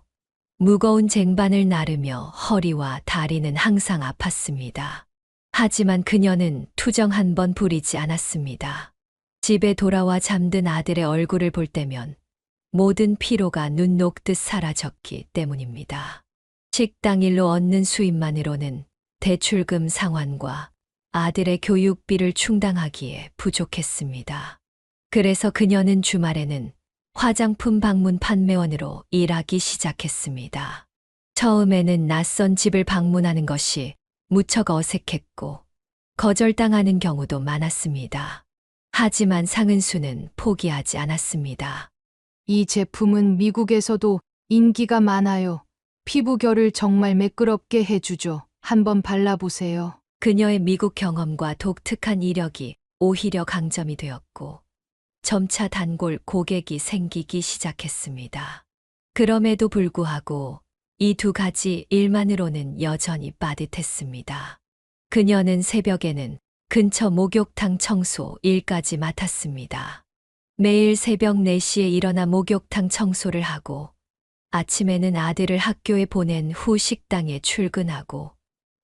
S3: 무거운 쟁반을 나르며 허리와 다리는 항상 아팠습니다. 하지만 그녀는 투정 한 번 부리지 않았습니다. 집에 돌아와 잠든 아들의 얼굴을 볼 때면 모든 피로가 눈 녹듯 사라졌기 때문입니다. 식당 일로 얻는 수입만으로는 대출금 상환과 아들의 교육비를 충당하기에 부족했습니다. 그래서 그녀는 주말에는 화장품 방문 판매원으로 일하기 시작했습니다. 처음에는 낯선 집을 방문하는 것이 무척 어색했고 거절당하는 경우도 많았습니다. 하지만 상은수는 포기하지 않았습니다.
S1: 이 제품은 미국에서도 인기가 많아요. 피부결을 정말 매끄럽게 해주죠. 한번 발라보세요.
S3: 그녀의 미국 경험과 독특한 이력이 오히려 강점이 되었고 점차 단골 고객이 생기기 시작했습니다. 그럼에도 불구하고 이 두 가지 일만으로는 여전히 빠듯했습니다. 그녀는 새벽에는 근처 목욕탕 청소 일까지 맡았습니다. 매일 새벽 4시에 일어나 목욕탕 청소를 하고 아침에는 아들을 학교에 보낸 후 식당에 출근하고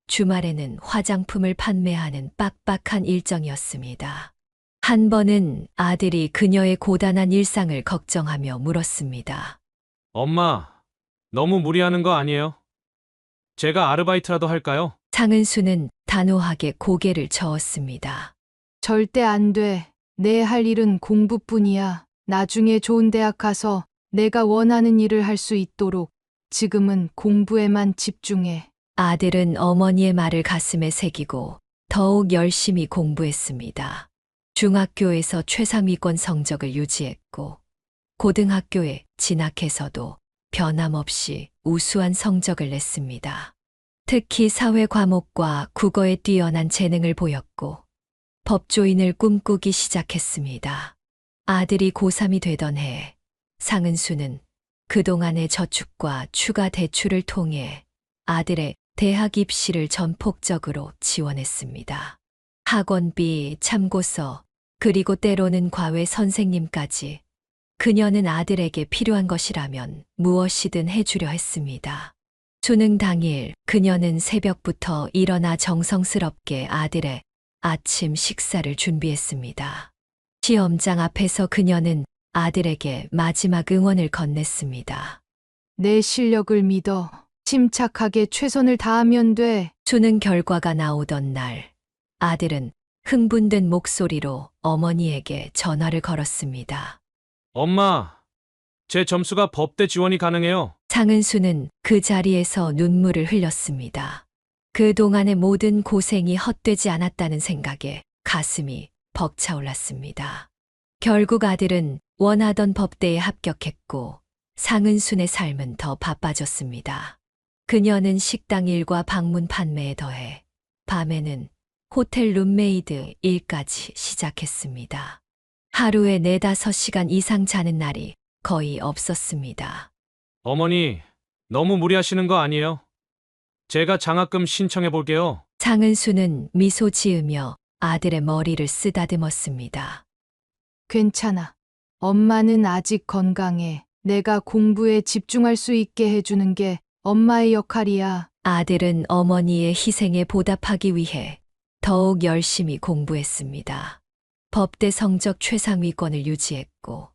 S3: 주말에는 화장품을 판매하는 빡빡한 일정이었습니다. 한 번은 아들이 그녀의 고단한 일상을 걱정하며 물었습니다.
S2: 엄마, 너무 무리하는 거 아니에요? 제가 아르바이트라도 할까요?
S3: 상은수는 단호하게 고개를 저었습니다.
S1: 절대 안 돼. 내 할 일은 공부뿐이야. 나중에 좋은 대학 가서 내가 원하는 일을 할 수 있도록 지금은 공부에만 집중해.
S3: 아들은 어머니의 말을 가슴에 새기고 더욱 열심히 공부했습니다. 중학교에서 최상위권 성적을 유지했고 고등학교에 진학해서도 변함없이 우수한 성적을 냈습니다. 특히 사회 과목과 국어에 뛰어난 재능을 보였고 법조인을 꿈꾸기 시작했습니다. 아들이 고3이 되던 해 상은수는 그동안의 저축과 추가 대출을 통해 아들의 대학 입시를 전폭적으로 지원했습니다. 학원비, 참고서, 그리고 때로는 과외 선생님까지 그녀는 아들에게 필요한 것이라면 무엇이든 해주려 했습니다. 수능 당일 그녀는 새벽부터 일어나 정성스럽게 아들의 아침 식사를 준비했습니다. 시험장 앞에서 그녀는 아들에게 마지막 응원을 건넸습니다.
S1: 내 실력을 믿어. 침착하게 최선을 다하면 돼.
S3: 수능 결과가 나오던 날, 아들은 흥분된 목소리로 어머니에게 전화를 걸었습니다.
S2: 엄마, 제 점수가 법대 지원이 가능해요.
S3: 상은수는 그 자리에서 눈물을 흘렸습니다. 그동안의 모든 고생이 헛되지 않았다는 생각에 가슴이 벅차올랐습니다. 결국 아들은 원하던 법대에 합격했고 상은순의 삶은 더 바빠졌습니다. 그녀는 식당 일과 방문 판매에 더해 밤에는 호텔 룸메이드 일까지 시작했습니다. 하루에 4-5시간 이상 자는 날이 거의 없었습니다.
S2: 어머니, 너무 무리하시는 거 아니에요? 제가 장학금 신청해 볼게요.
S3: 상은수는 미소 지으며 아들의 머리를 쓰다듬었습니다.
S1: 괜찮아. 엄마는 아직 건강해. 내가 공부에 집중할 수 있게 해주는 게 엄마의 역할이야.
S3: 아들은 어머니의 희생에 보답하기 위해 더욱 열심히 공부했습니다. 법대 성적 최상위권을 유지했고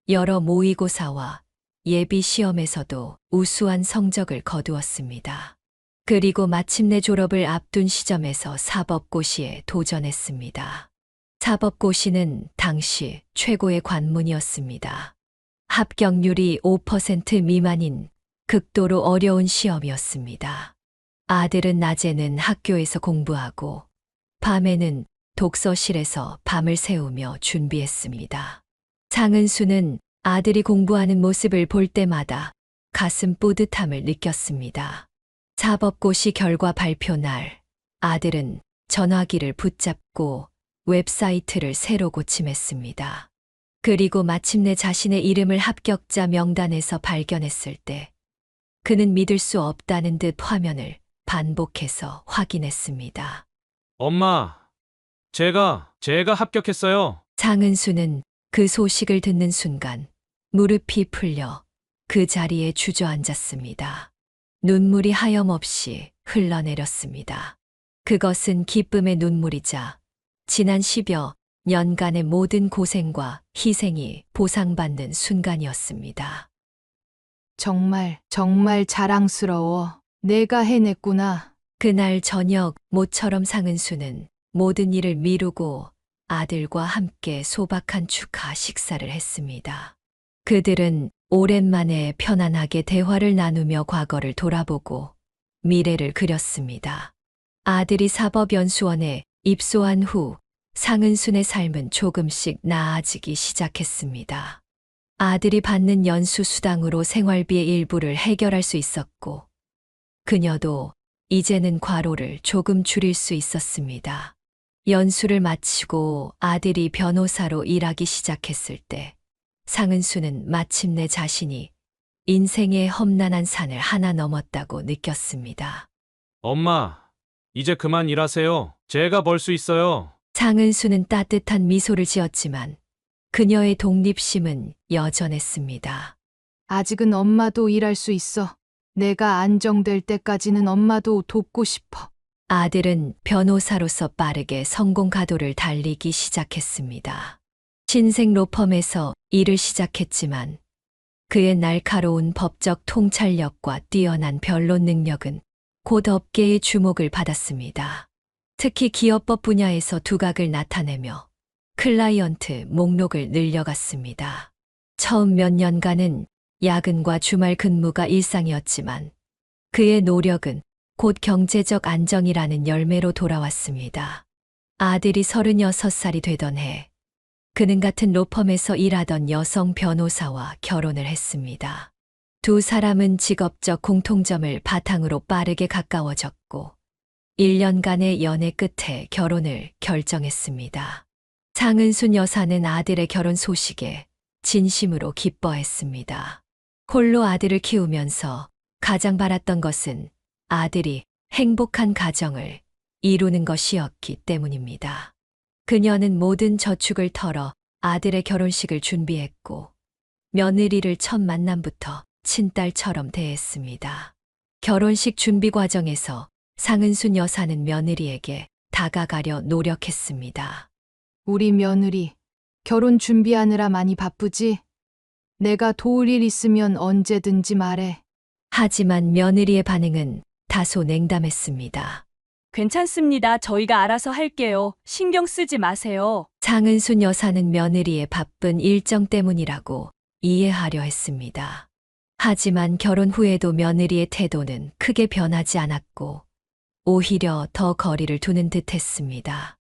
S3: 여러 모의고사와 예비 시험에서도 우수한 성적을 거두었습니다. 그리고 마침내 졸업을 앞둔 시점에서 사법고시에 도전했습니다. 사법고시는 당시 최고의 관문이었습니다. 합격률이 5% 미만인 극도로 어려운 시험이었습니다. 아들은 낮에는 학교에서 공부하고 밤에는 독서실에서 밤을 새우며 준비했습니다. 상은수는 아들이 공부하는 모습을 볼 때마다 가슴 뿌듯함을 느꼈습니다. 사법고시 결과 발표 날, 아들은 전화기를 붙잡고 웹사이트를 새로 고침했습니다. 그리고 마침내 자신의 이름을 합격자 명단에서 발견했을 때 그는 믿을 수 없다는 듯 화면을 반복해서 확인했습니다.
S2: 엄마, 제가 합격했어요.
S3: 상은수는 그 소식을 듣는 순간 무릎이 풀려 그 자리에 주저앉았습니다. 눈물이 하염없이 흘러내렸습니다. 그것은 기쁨의 눈물이자 지난 10여 년간의 모든 고생과 희생이 보상받는 순간이었습니다.
S1: 정말 자랑스러워. 내가 해냈구나.
S3: 그날 저녁 모처럼 상은수는 모든 일을 미루고 아들과 함께 소박한 축하 식사를 했습니다. 그들은 오랜만에 편안하게 대화를 나누며 과거를 돌아보고 미래를 그렸습니다. 아들이 사법연수원에 입소한 후 상은순의 삶은 조금씩 나아지기 시작했습니다. 아들이 받는 연수 수당으로 생활비의 일부를 해결할 수 있었고, 그녀도 이제는 과로를 조금 줄일 수 있었습니다. 연수를 마치고 아들이 변호사로 일하기 시작했을 때, 상은수는 마침내 자신이 인생의 험난한 산을 하나 넘었다고 느꼈습니다.
S2: 엄마, 이제 그만 일하세요. 제가 벌 수 있어요.
S3: 상은수는 따뜻한 미소를 지었지만 그녀의 독립심은 여전했습니다.
S1: 아직은 엄마도 일할 수 있어. 내가 안정될 때까지는 엄마도 돕고 싶어.
S3: 아들은 변호사로서 빠르게 성공 가도를 달리기 시작했습니다. 신생 로펌에서 일을 시작했지만 그의 날카로운 법적 통찰력과 뛰어난 변론 능력은 곧 업계의 주목을 받았습니다. 특히 기업법 분야에서 두각을 나타내며 클라이언트 목록을 늘려갔습니다. 처음 몇 년간은 야근과 주말 근무가 일상이었지만 그의 노력은 곧 경제적 안정이라는 열매로 돌아왔습니다. 아들이 36살이 되던 해, 그는 같은 로펌에서 일하던 여성 변호사와 결혼을 했습니다. 두 사람은 직업적 공통점을 바탕으로 빠르게 가까워졌고, 1년간의 연애 끝에 결혼을 결정했습니다. 상은순 여사는 아들의 결혼 소식에 진심으로 기뻐했습니다. 홀로 아들을 키우면서 가장 바랐던 것은 아들이 행복한 가정을 이루는 것이었기 때문입니다. 그녀는 모든 저축을 털어 아들의 결혼식을 준비했고, 며느리를 첫 만남부터 친딸처럼 대했습니다. 결혼식 준비 과정에서 상은순 여사는 며느리에게 다가가려 노력했습니다.
S1: 우리 며느리, 결혼 준비하느라 많이 바쁘지? 내가 도울 일 있으면 언제든지 말해.
S3: 하지만 며느리의 반응은 다소 냉담했습니다.
S10: 괜찮습니다. 저희가 알아서 할게요. 신경 쓰지 마세요.
S3: 상은순 여사는 며느리의 바쁜 일정 때문이라고 이해하려 했습니다. 하지만 결혼 후에도 며느리의 태도는 크게 변하지 않았고 오히려 더 거리를 두는 듯 했습니다.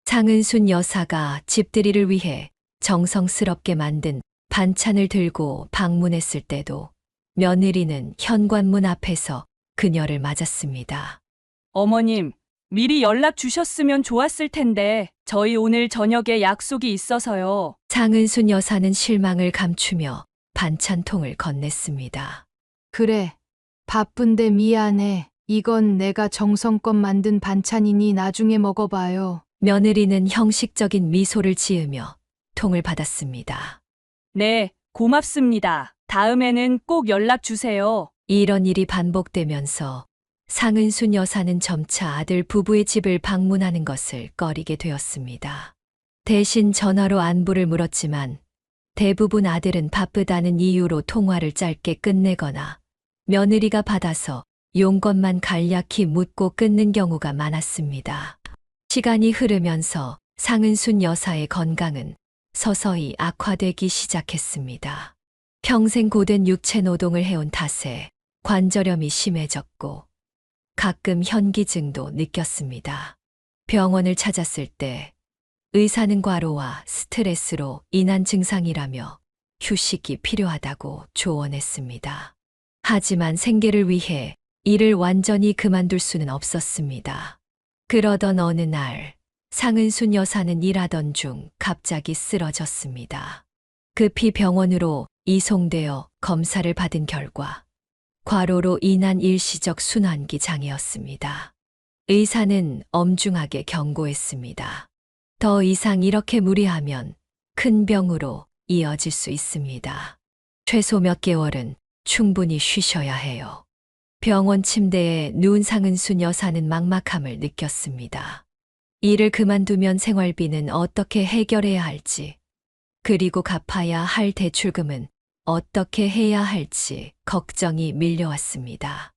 S3: 상은순 여사가 집들이를 위해 정성스럽게 만든 반찬을 들고 방문했을 때도 며느리는 현관문 앞에서 그녀를 맞았습니다.
S10: 어머님, 미리 연락 주셨으면 좋았을 텐데 저희 오늘 저녁에 약속이 있어서요.
S3: 상은순 여사는 실망을 감추며 반찬통을 건넸습니다.
S1: 그래, 바쁜데 미안해. 이건 내가 정성껏 만든 반찬이니 나중에 먹어봐요.
S3: 며느리는 형식적인 미소를 지으며 통을 받았습니다.
S10: 네, 고맙습니다. 다음에는 꼭 연락 주세요.
S3: 이런 일이 반복되면서 상은순 여사는 점차 아들 부부의 집을 방문하는 것을 꺼리게 되었습니다. 대신 전화로 안부를 물었지만 대부분 아들은 바쁘다는 이유로 통화를 짧게 끝내거나 며느리가 받아서 용건만 간략히 묻고 끊는 경우가 많았습니다. 시간이 흐르면서 상은순 여사의 건강은 서서히 악화되기 시작했습니다. 평생 고된 육체 노동을 해온 탓에 관절염이 심해졌고 가끔 현기증도 느꼈습니다. 병원을 찾았을 때 의사는 과로와 스트레스로 인한 증상이라며 휴식이 필요하다고 조언했습니다. 하지만 생계를 위해 일을 완전히 그만둘 수는 없었습니다. 그러던 어느 날 상은순 여사는 일하던 중 갑자기 쓰러졌습니다. 급히 병원으로 이송되어 검사를 받은 결과 과로로 인한 일시적 순환기 장애였습니다. 의사는 엄중하게 경고했습니다. 더 이상 이렇게 무리하면 큰 병으로 이어질 수 있습니다. 최소 몇 개월은 충분히 쉬셔야 해요. 병원 침대에 누운 상은순 여사는 막막함을 느꼈습니다. 일을 그만두면 생활비는 어떻게 해결해야 할지, 그리고 갚아야 할 대출금은 어떻게 해야 할지 걱정이 밀려왔습니다.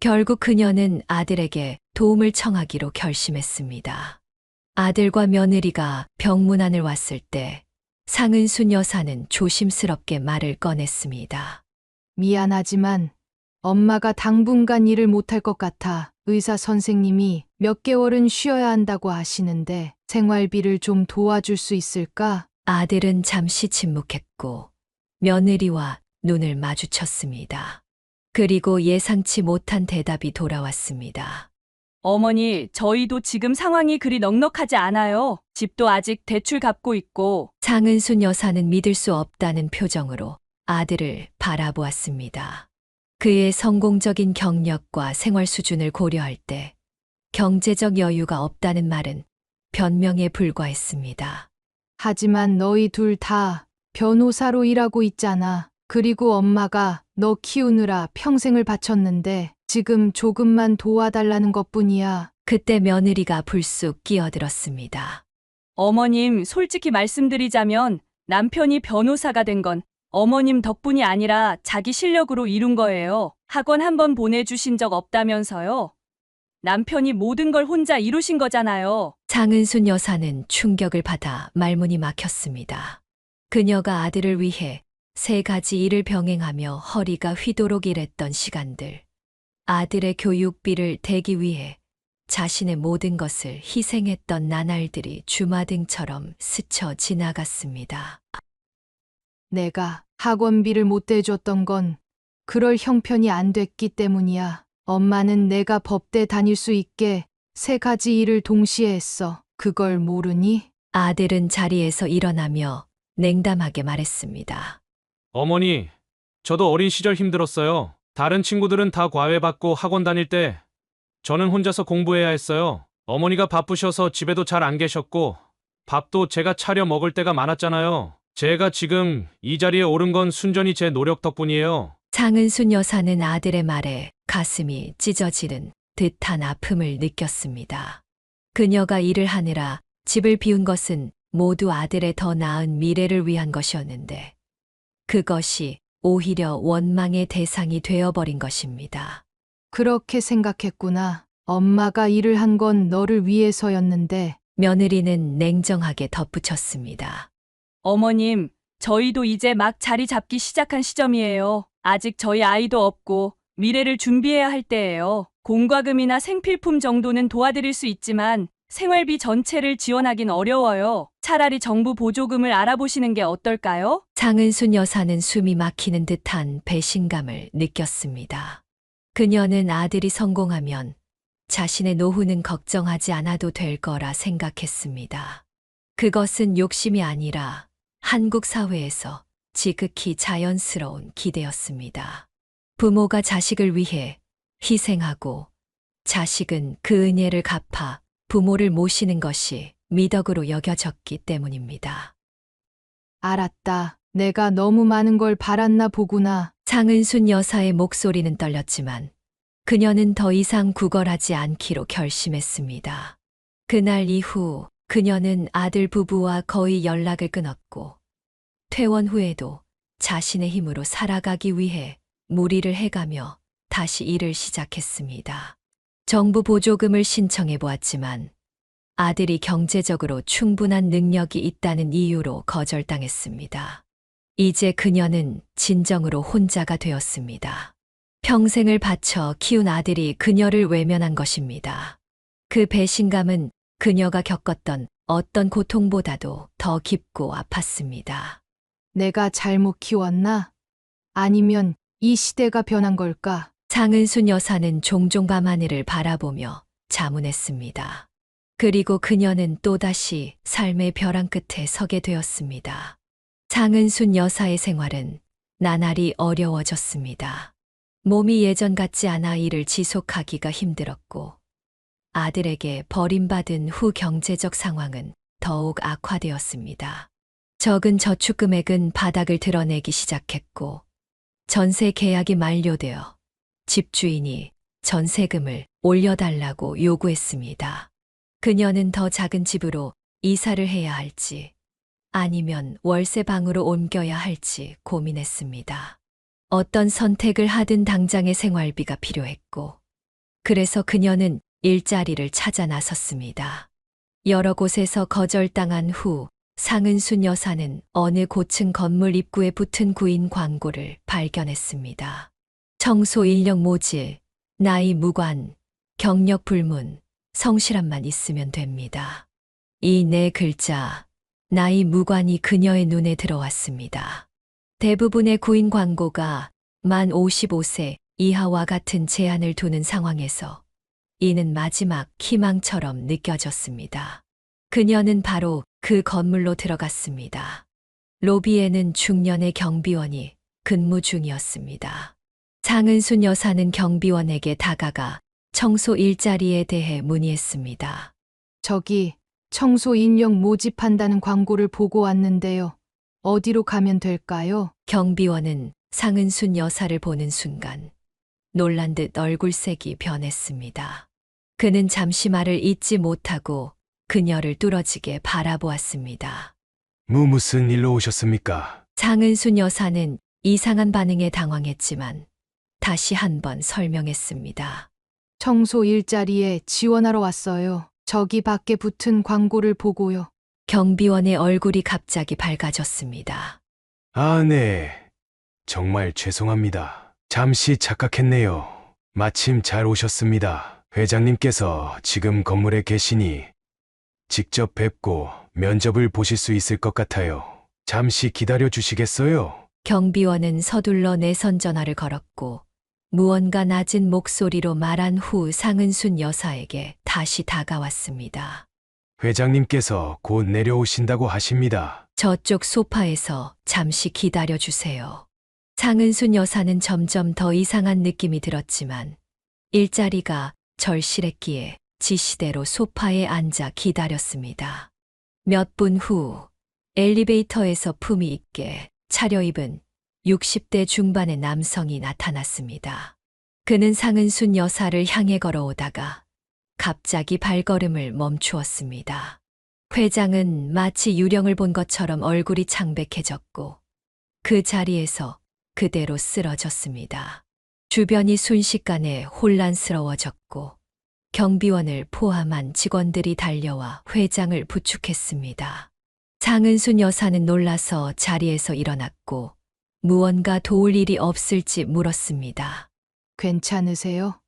S3: 결국 그녀는 아들에게 도움을 청하기로 결심했습니다. 아들과 며느리가 병문안을 왔을 때 상은순 여사는 조심스럽게 말을 꺼냈습니다.
S1: 미안하지만 엄마가 당분간 일을 못할 것 같아 의사 선생님이 몇 개월은 쉬어야 한다고 하시는데 생활비를 좀 도와줄 수 있을까?
S3: 아들은 잠시 침묵했고 며느리와 눈을 마주쳤습니다. 그리고 예상치 못한 대답이 돌아왔습니다.
S10: 어머니, 저희도 지금 상황이 그리 넉넉하지 않아요. 집도 아직 대출 갚고 있고.
S3: 상은순 여사는 믿을 수 없다는 표정으로 아들을 바라보았습니다. 그의 성공적인 경력과 생활 수준을 고려할 때 경제적 여유가 없다는 말은 변명에 불과했습니다.
S1: 하지만 너희 둘 다 변호사로 일하고 있잖아. 그리고 엄마가 너 키우느라 평생을 바쳤는데 지금 조금만 도와달라는 것뿐이야.
S3: 그때 며느리가 불쑥 끼어들었습니다.
S10: 어머님, 솔직히 말씀드리자면 남편이 변호사가 된 건 어머님 덕분이 아니라 자기 실력으로 이룬 거예요. 학원 한번 보내주신 적 없다면서요. 남편이 모든 걸 혼자 이루신 거잖아요.
S3: 상은순 여사는 충격을 받아 말문이 막혔습니다. 그녀가 아들을 위해 3가지 일을 병행하며 허리가 휘도록 일했던 시간들, 아들의 교육비를 대기 위해 자신의 모든 것을 희생했던 나날들이 주마등처럼 스쳐 지나갔습니다.
S1: 내가 학원비를 못 대줬던 건 그럴 형편이 안 됐기 때문이야. 엄마는 내가 법대 다닐 수 있게 3가지 일을 동시에 했어. 그걸 모르니?
S3: 아들은 자리에서 일어나며 냉담하게 말했습니다.
S2: 어머니, 저도 어린 시절 힘들었어요. 다른 친구들은 다 과외받고 학원 다닐 때 저는 혼자서 공부해야 했어요. 어머니가 바쁘셔서 집에도 잘 안 계셨고 밥도 제가 차려 먹을 때가 많았잖아요. 제가 지금 이 자리에 오른 건 순전히 제 노력 덕분이에요.
S3: 상은순 여사는 아들의 말에 가슴이 찢어지는 듯한 아픔을 느꼈습니다. 그녀가 일을 하느라 집을 비운 것은 모두 아들의 더 나은 미래를 위한 것이었는데 그것이 오히려 원망의 대상이 되어버린 것입니다.
S1: 그렇게 생각했구나. 엄마가 일을 한 건 너를 위해서였는데.
S3: 며느리는 냉정하게 덧붙였습니다.
S10: 어머님, 저희도 이제 막 자리 잡기 시작한 시점이에요. 아직 저희 아이도 없고 미래를 준비해야 할 때예요. 공과금이나 생필품 정도는 도와드릴 수 있지만 생활비 전체를 지원하긴 어려워요. 차라리 정부 보조금을 알아보시는 게 어떨까요?
S3: 상은순 여사는 숨이 막히는 듯한 배신감을 느꼈습니다. 그녀는 아들이 성공하면 자신의 노후는 걱정하지 않아도 될 거라 생각했습니다. 그것은 욕심이 아니라 한국 사회에서 지극히 자연스러운 기대였습니다. 부모가 자식을 위해 희생하고 자식은 그 은혜를 갚아 부모를 모시는 것이 미덕으로 여겨졌기 때문입니다.
S1: 알았다. 내가 너무 많은 걸 바랐나 보구나.
S3: 상은순 여사의 목소리는 떨렸지만 그녀는 더 이상 구걸하지 않기로 결심했습니다. 그날 이후 그녀는 아들 부부와 거의 연락을 끊었고 퇴원 후에도 자신의 힘으로 살아가기 위해 무리를 해가며 다시 일을 시작했습니다. 정부 보조금을 신청해 보았지만 아들이 경제적으로 충분한 능력이 있다는 이유로 거절당했습니다. 이제 그녀는 진정으로 혼자가 되었습니다. 평생을 바쳐 키운 아들이 그녀를 외면한 것입니다. 그 배신감은 그녀가 겪었던 어떤 고통보다도 더 깊고 아팠습니다.
S1: 내가 잘못 키웠나? 아니면 이 시대가 변한 걸까?
S3: 상은순 여사는 종종 밤하늘을 바라보며 자문했습니다. 그리고 그녀는 또다시 삶의 벼랑 끝에 서게 되었습니다. 상은순 여사의 생활은 나날이 어려워졌습니다. 몸이 예전 같지 않아 일을 지속하기가 힘들었고 아들에게 버림받은 후 경제적 상황은 더욱 악화되었습니다. 적은 저축 금액은 바닥을 드러내기 시작했고 전세 계약이 만료되어 집주인이 전세금을 올려달라고 요구했습니다. 그녀는 더 작은 집으로 이사를 해야 할지 아니면 월세 방으로 옮겨야 할지 고민했습니다. 어떤 선택을 하든 당장의 생활비가 필요했고, 그래서 그녀는 일자리를 찾아 나섰습니다. 여러 곳에서 거절당한 후 상은순 여사는 어느 고층 건물 입구에 붙은 구인 광고를 발견했습니다. 청소 인력 모집, 나이 무관, 경력 불문, 성실함만 있으면 됩니다. 이 네 글자, 나이 무관이 그녀의 눈에 들어왔습니다. 대부분의 구인 광고가 만 55세 이하와 같은 제한을 두는 상황에서 이는 마지막 희망처럼 느껴졌습니다. 그녀는 바로 그 건물로 들어갔습니다. 로비에는 중년의 경비원이 근무 중이었습니다. 상은순 여사는 경비원에게 다가가 청소 일자리에 대해 문의했습니다.
S1: 저기 청소 인력 모집한다는 광고를 보고 왔는데요. 어디로 가면 될까요?
S3: 경비원은 상은순 여사를 보는 순간 놀란 듯 얼굴색이 변했습니다. 그는 잠시 말을 잇지 못하고 그녀를 뚫어지게 바라보았습니다.
S9: 무슨 일로 오셨습니까?
S3: 상은순 여사는 이상한 반응에 당황했지만 다시 한번 설명했습니다.
S1: 청소 일자리에 지원하러 왔어요. 저기 밖에 붙은 광고를 보고요.
S3: 경비원의 얼굴이 갑자기 밝아졌습니다.
S9: 아, 네. 정말 죄송합니다. 잠시 착각했네요. 마침 잘 오셨습니다. 회장님께서 지금 건물에 계시니 직접 뵙고 면접을 보실 수 있을 것 같아요. 잠시 기다려 주시겠어요?
S3: 경비원은 서둘러 내선 전화를 걸었고 무언가 낮은 목소리로 말한 후 상은순 여사에게 다시 다가왔습니다.
S9: 회장님께서 곧 내려오신다고 하십니다.
S3: 저쪽 소파에서 잠시 기다려 주세요. 상은순 여사는 점점 더 이상한 느낌이 들었지만 일자리가 절실했기에 지시대로 소파에 앉아 기다렸습니다. 몇 분 후 엘리베이터에서 품위 있게 차려입은 60대 중반의 남성이 나타났습니다. 그는 상은순 여사를 향해 걸어오다가 갑자기 발걸음을 멈추었습니다. 회장은 마치 유령을 본 것처럼 얼굴이 창백해졌고 그 자리에서 그대로 쓰러졌습니다. 주변이 순식간에 혼란스러워졌고 경비원을 포함한 직원들이 달려와 회장을 부축했습니다. 상은순 여사는 놀라서 자리에서 일어났고 무언가 도울 일이 없을지 물었습니다.
S1: 괜찮으세요?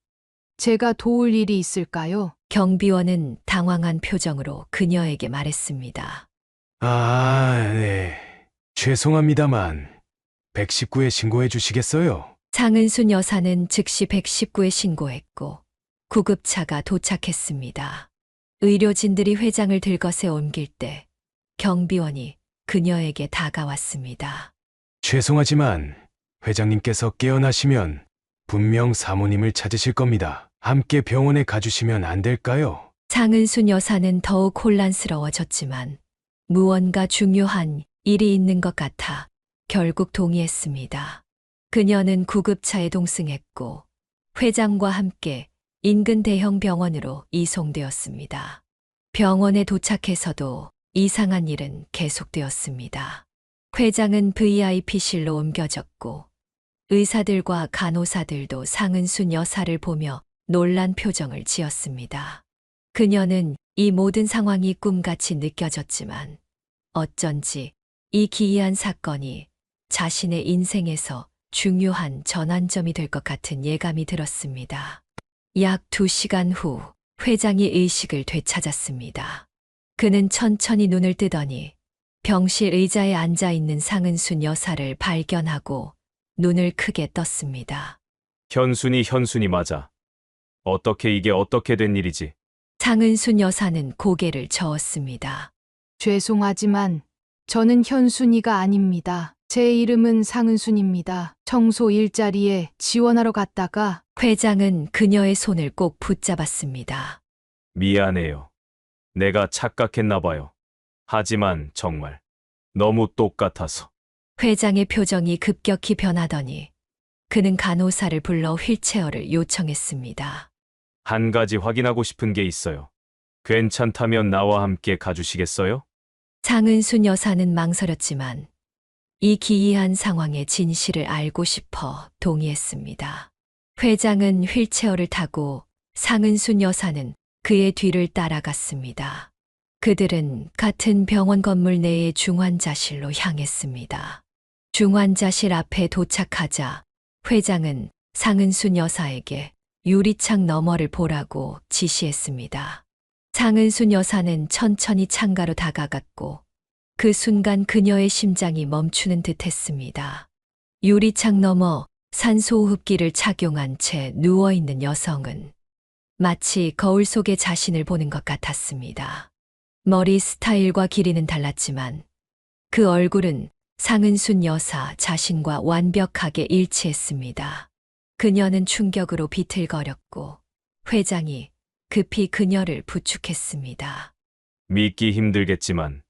S1: 제가 도울 일이 있을까요?
S3: 경비원은 당황한 표정으로 그녀에게 말했습니다.
S9: 아, 네. 죄송합니다만 119에 신고해 주시겠어요?
S3: 상은순 여사는 즉시 119에 신고했고 구급차가 도착했습니다. 의료진들이 회장을 들것에 옮길 때 경비원이 그녀에게 다가왔습니다.
S9: 죄송하지만 회장님께서 깨어나시면 분명 사모님을 찾으실 겁니다. 함께 병원에 가주시면 안 될까요?
S3: 상은순 여사는 더욱 혼란스러워졌지만 무언가 중요한 일이 있는 것 같아 결국 동의했습니다. 그녀는 구급차에 동승했고 회장과 함께 인근 대형 병원으로 이송되었습니다. 병원에 도착해서도 이상한 일은 계속되었습니다. 회장은 VIP실로 옮겨졌고 의사들과 간호사들도 상은순 여사를 보며 놀란 표정을 지었습니다. 그녀는 이 모든 상황이 꿈같이 느껴졌지만 어쩐지 이 기이한 사건이 자신의 인생에서 중요한 전환점이 될 것 같은 예감이 들었습니다. 약 2시간 후 회장이 의식을 되찾았습니다. 그는 천천히 눈을 뜨더니 병실 의자에 앉아 있는 상은순 여사를 발견하고 눈을 크게 떴습니다.
S2: 현순이 맞아. 어떻게 된 일이지?
S3: 상은순 여사는 고개를 저었습니다.
S1: 죄송하지만 저는 현순이가 아닙니다. 제 이름은 상은순입니다. 청소 일자리에 지원하러 갔다가
S3: 회장은 그녀의 손을 꼭 붙잡았습니다.
S2: 미안해요. 내가 착각했나 봐요. 하지만 정말 너무 똑같아서.
S3: 회장의 표정이 급격히 변하더니 그는 간호사를 불러 휠체어를 요청했습니다.
S2: 한 가지 확인하고 싶은 게 있어요. 괜찮다면 나와 함께 가주시겠어요?
S3: 장은순 여사는 망설였지만 이 기이한 상황의 진실을 알고 싶어 동의했습니다. 회장은 휠체어를 타고 상은순 여사는 그의 뒤를 따라갔습니다. 그들은 같은 병원 건물 내의 중환자실로 향했습니다. 중환자실 앞에 도착하자 회장은 상은순 여사에게 유리창 너머를 보라고 지시했습니다. 상은순 여사는 천천히 창가로 다가갔고 그 순간 그녀의 심장이 멈추는 듯 했습니다. 유리창 너머 산소호흡기를 착용한 채 누워있는 여성은 마치 거울 속의 자신을 보는 것 같았습니다. 머리 스타일과 길이는 달랐지만 그 얼굴은 상은순 여사 자신과 완벽하게 일치했습니다. 그녀는 충격으로 비틀거렸고 회장이 급히 그녀를 부축했습니다.
S2: 믿기 힘들겠지만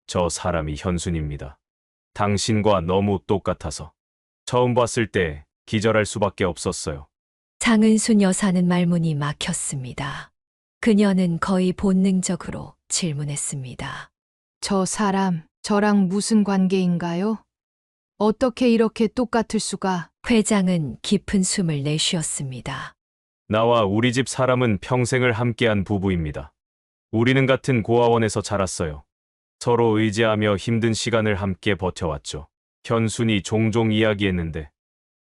S2: 저 사람이 현순입니다. 당신과 너무 똑같아서 처음 봤을 때 기절할 수밖에 없었어요.
S3: 상은순 여사는 말문이 막혔습니다. 그녀는 거의 본능적으로 질문했습니다.
S1: 저 사람, 저랑 무슨 관계인가요? 어떻게 이렇게 똑같을 수가?
S3: 회장은 깊은 숨을 내쉬었습니다.
S2: 나와 우리 집 사람은 평생을 함께한 부부입니다. 우리는 같은 고아원에서 자랐어요. 서로 의지하며 힘든 시간을 함께 버텨왔죠. 현순이 종종 이야기했는데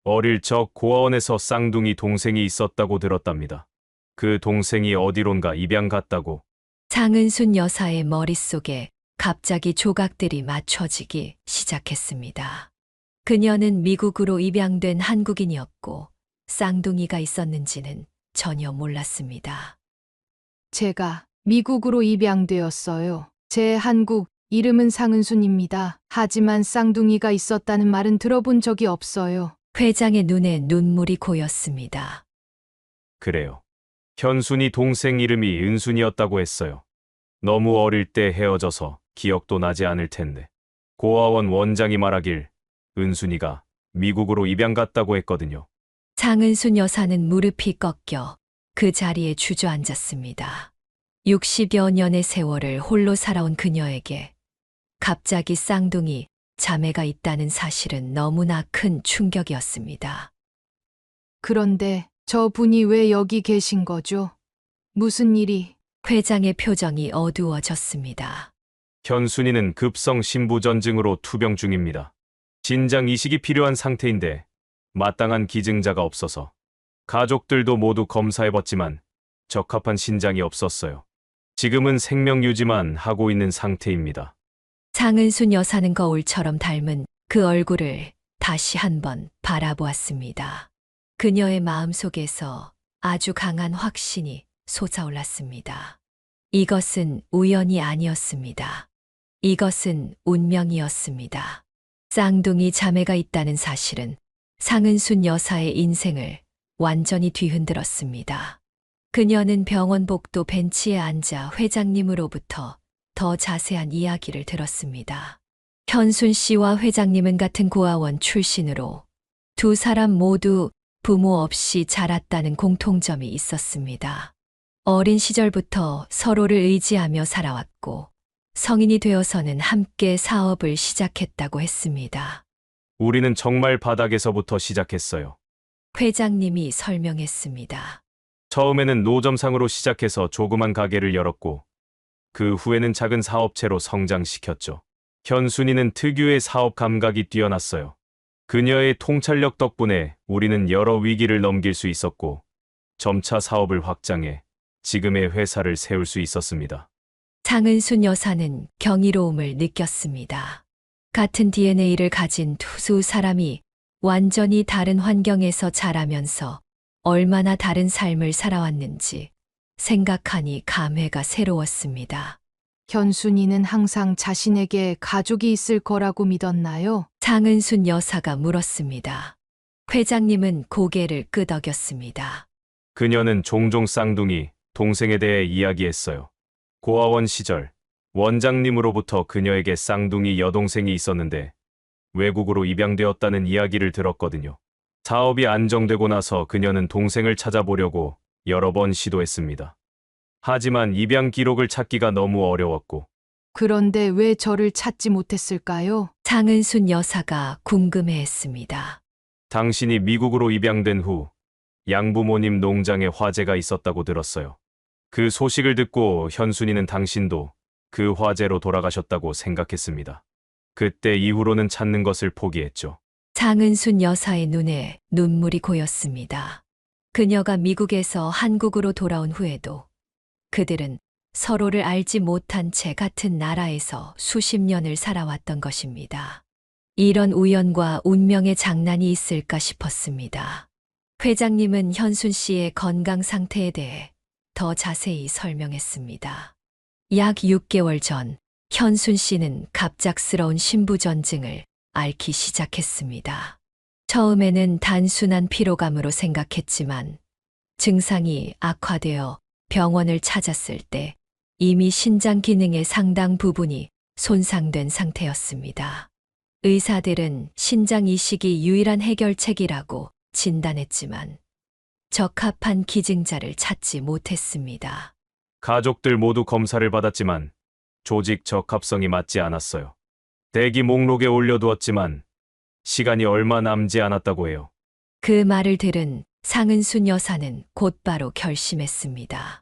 S2: 어릴 적 고아원에서 쌍둥이 동생이 있었다고 들었답니다. 그 동생이 어디론가 입양 갔다고.
S3: 상은순 여사의 머릿속에 갑자기 조각들이 맞춰지기 시작했습니다. 그녀는 미국으로 입양된 한국인이었고 쌍둥이가 있었는지는 전혀 몰랐습니다.
S1: 제가 미국으로 입양되었어요. 제 한국 이름은 상은순입니다. 하지만 쌍둥이가 있었다는 말은 들어본 적이 없어요.
S3: 회장의 눈에 눈물이 고였습니다.
S2: 그래요. 현순이 동생 이름이 은순이었다고 했어요. 너무 어릴 때 헤어져서 기억도 나지 않을 텐데. 고아원 원장이 말하길 은순이가 미국으로 입양 갔다고 했거든요.
S3: 상은순 여사는 무릎이 꺾여 그 자리에 주저앉았습니다. 60여 년의 세월을 홀로 살아온 그녀에게 갑자기 쌍둥이 자매가 있다는 사실은 너무나 큰 충격이었습니다.
S1: 그런데 저분이 왜 여기 계신 거죠? 무슨 일이?
S3: 회장의 표정이 어두워졌습니다.
S2: 현순이는 급성 신부전증으로 투병 중입니다. 진장 이식이 필요한 상태인데 마땅한 기증자가 없어서 가족들도 모두 검사해봤지만 적합한 신장이 없었어요. 지금은 생명 유지만 하고 있는 상태입니다.
S3: 상은순 여사는 거울처럼 닮은 그 얼굴을 다시 한번 바라보았습니다. 그녀의 마음속에서 아주 강한 확신이 솟아올랐습니다. 이것은 우연이 아니었습니다. 이것은 운명이었습니다. 쌍둥이 자매가 있다는 사실은 상은순 여사의 인생을 완전히 뒤흔들었습니다. 그녀는 병원 복도 벤치에 앉아 회장님으로부터 더 자세한 이야기를 들었습니다. 현순 씨와 회장님은 같은 고아원 출신으로 두 사람 모두 부모 없이 자랐다는 공통점이 있었습니다. 어린 시절부터 서로를 의지하며 살아왔고 성인이 되어서는 함께 사업을 시작했다고 했습니다.
S2: 우리는 정말 바닥에서부터 시작했어요.
S3: 회장님이 설명했습니다.
S2: 처음에는 노점상으로 시작해서 조그만 가게를 열었고 그 후에는 작은 사업체로 성장시켰죠. 현순이는 특유의 사업 감각이 뛰어났어요. 그녀의 통찰력 덕분에 우리는 여러 위기를 넘길 수 있었고 점차 사업을 확장해 지금의 회사를 세울 수 있었습니다.
S3: 상은순 여사는 경이로움을 느꼈습니다. 같은 DNA를 가진 두 사람이 완전히 다른 환경에서 자라면서 얼마나 다른 삶을 살아왔는지 생각하니 감회가 새로웠습니다.
S1: 현순이는 항상 자신에게 가족이 있을 거라고 믿었나요?
S3: 상은순 여사가 물었습니다. 회장님은 고개를 끄덕였습니다.
S2: 그녀는 종종 쌍둥이 동생에 대해 이야기했어요. 고아원 시절 원장님으로부터 그녀에게 쌍둥이 여동생이 있었는데 외국으로 입양되었다는 이야기를 들었거든요. 사업이 안정되고 나서 그녀는 동생을 찾아보려고 여러 번 시도했습니다. 하지만 입양 기록을 찾기가 너무 어려웠고
S1: 그런데 왜 저를 찾지 못했을까요?
S3: 상은순 여사가 궁금해했습니다.
S2: 당신이 미국으로 입양된 후 양부모님 농장에 화재가 있었다고 들었어요. 그 소식을 듣고 현순이는 당신도 그 화재로 돌아가셨다고 생각했습니다. 그때 이후로는 찾는 것을 포기했죠.
S3: 상은순 여사의 눈에 눈물이 고였습니다. 그녀가 미국에서 한국으로 돌아온 후에도 그들은 서로를 알지 못한 채 같은 나라에서 수십 년을 살아왔던 것입니다. 이런 우연과 운명의 장난이 있을까 싶었습니다. 회장님은 현순 씨의 건강 상태에 대해 더 자세히 설명했습니다. 약 6개월 전 현순 씨는 갑작스러운 신부전증을 앓기 시작했습니다. 처음에는 단순한 피로감으로 생각했지만 증상이 악화되어 병원을 찾았을 때 이미 신장 기능의 상당 부분이 손상된 상태였습니다. 의사들은 신장 이식이 유일한 해결책이라고 진단했지만 적합한 기증자를 찾지 못했습니다.
S2: 가족들 모두 검사를 받았지만 조직 적합성이 맞지 않았어요. 대기 목록에 올려두었지만 시간이 얼마 남지 않았다고 해요.
S3: 그 말을 들은 상은순 여사는 곧바로 결심했습니다.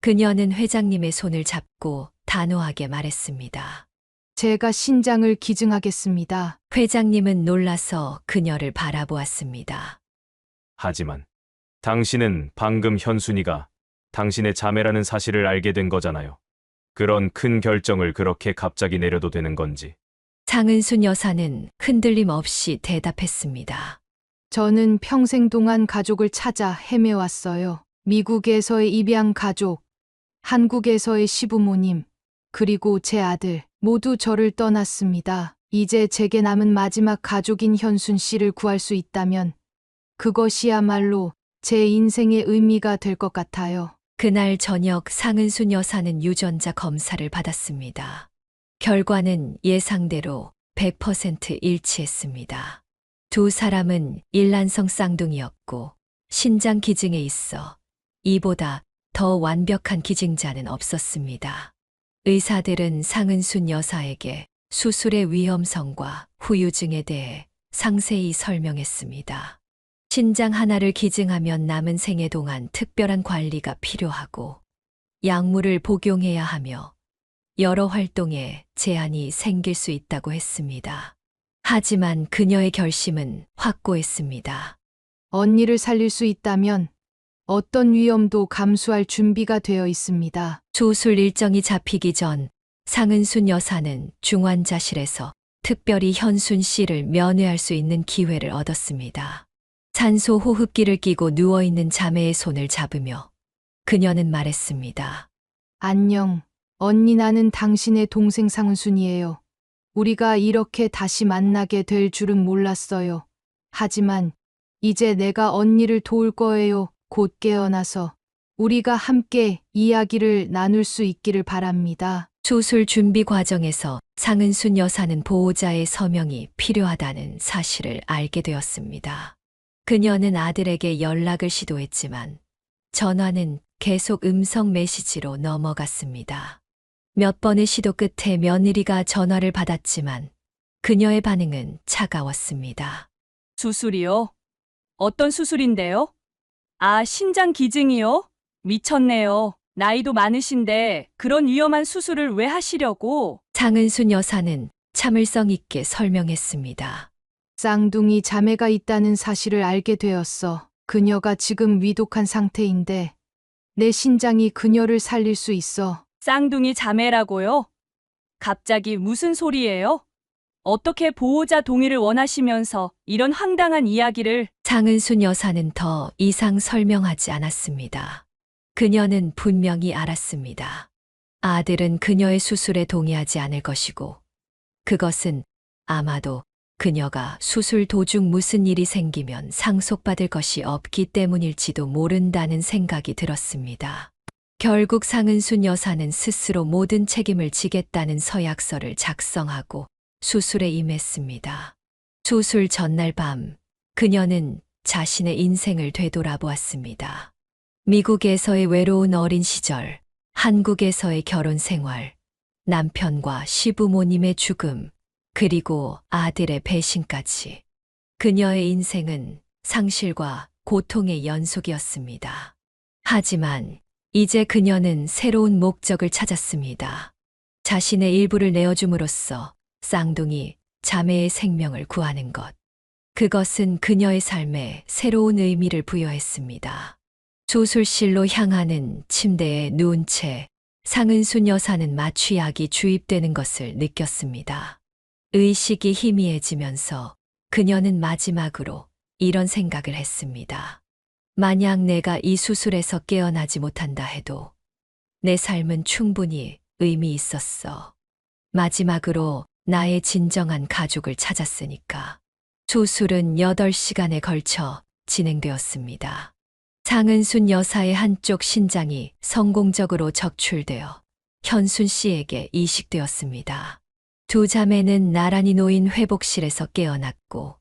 S3: 그녀는 회장님의 손을 잡고 단호하게 말했습니다.
S1: 제가 신장을 기증하겠습니다.
S3: 회장님은 놀라서 그녀를 바라보았습니다.
S2: 하지만 당신은 방금 현순이가 당신의 자매라는 사실을 알게 된 거잖아요. 그런 큰 결정을 그렇게 갑자기 내려도 되는 건지.
S3: 상은순 여사는 흔들림 없이 대답했습니다.
S1: 저는 평생 동안 가족을 찾아 헤매왔어요. 미국에서의 입양 가족, 한국에서의 시부모님, 그리고 제 아들 모두 저를 떠났습니다. 이제 제게 남은 마지막 가족인 현순 씨를 구할 수 있다면 그것이야말로 제 인생의 의미가 될 것 같아요.
S3: 그날 저녁 상은순 여사는 유전자 검사를 받았습니다. 결과는 예상대로 100% 일치했습니다. 두 사람은 일란성 쌍둥이였고 신장 기증에 있어 이보다 더 완벽한 기증자는 없었습니다. 의사들은 상은순 여사에게 수술의 위험성과 후유증에 대해 상세히 설명했습니다. 신장 하나를 기증하면 남은 생애 동안 특별한 관리가 필요하고 약물을 복용해야 하며 여러 활동에 제한이 생길 수 있다고 했습니다. 하지만 그녀의 결심은 확고했습니다.
S1: 언니를 살릴 수 있다면 어떤 위험도 감수할 준비가 되어 있습니다.
S3: 수술 일정이 잡히기 전 상은순 여사는 중환자실에서 특별히 현순 씨를 면회할 수 있는 기회를 얻었습니다. 산소 호흡기를 끼고 누워있는 자매의 손을 잡으며 그녀는 말했습니다.
S1: 안녕. 언니, 나는 당신의 동생 상은순이에요. 우리가 이렇게 다시 만나게 될 줄은 몰랐어요. 하지만 이제 내가 언니를 도울 거예요. 곧 깨어나서 우리가 함께 이야기를 나눌 수 있기를 바랍니다.
S3: 수술 준비 과정에서 상은순 여사는 보호자의 서명이 필요하다는 사실을 알게 되었습니다. 그녀는 아들에게 연락을 시도했지만 전화는 계속 음성 메시지로 넘어갔습니다. 몇 번의 시도 끝에 며느리가 전화를 받았지만 그녀의 반응은 차가웠습니다.
S10: 수술이요? 어떤 수술인데요? 아, 신장 기증이요? 미쳤네요. 나이도 많으신데 그런 위험한 수술을 왜 하시려고?
S3: 상은순 여사는 참을성 있게 설명했습니다.
S1: 쌍둥이 자매가 있다는 사실을 알게 되었어. 그녀가 지금 위독한 상태인데 내 신장이 그녀를 살릴 수 있어.
S10: 쌍둥이 자매라고요? 갑자기 무슨 소리예요? 어떻게 보호자 동의를 원하시면서 이런 황당한 이야기를?
S3: 상은순 여사는 더 이상 설명하지 않았습니다. 그녀는 분명히 알았습니다. 아들은 그녀의 수술에 동의하지 않을 것이고 그것은 아마도 그녀가 수술 도중 무슨 일이 생기면 상속받을 것이 없기 때문일지도 모른다는 생각이 들었습니다. 결국 상은순 여사는 스스로 모든 책임을 지겠다는 서약서를 작성하고 수술에 임했습니다. 수술 전날 밤, 그녀는 자신의 인생을 되돌아보았습니다. 미국에서의 외로운 어린 시절, 한국에서의 결혼 생활, 남편과 시부모님의 죽음, 그리고 아들의 배신까지. 그녀의 인생은 상실과 고통의 연속이었습니다. 하지만 이제 그녀는 새로운 목적을 찾았습니다. 자신의 일부를 내어줌으로써 쌍둥이 자매의 생명을 구하는 것. 그것은 그녀의 삶에 새로운 의미를 부여했습니다. 수술실로 향하는 침대에 누운 채 상은순 여사는 마취약이 주입되는 것을 느꼈습니다. 의식이 희미해지면서 그녀는 마지막으로 이런 생각을 했습니다. 만약 내가 이 수술에서 깨어나지 못한다 해도 내 삶은 충분히 의미 있었어. 마지막으로 나의 진정한 가족을 찾았으니까. 수술은 8시간에 걸쳐 진행되었습니다. 상은순 여사의 한쪽 신장이 성공적으로 적출되어 현순 씨에게 이식되었습니다. 두 자매는 나란히 놓인 회복실에서 깨어났고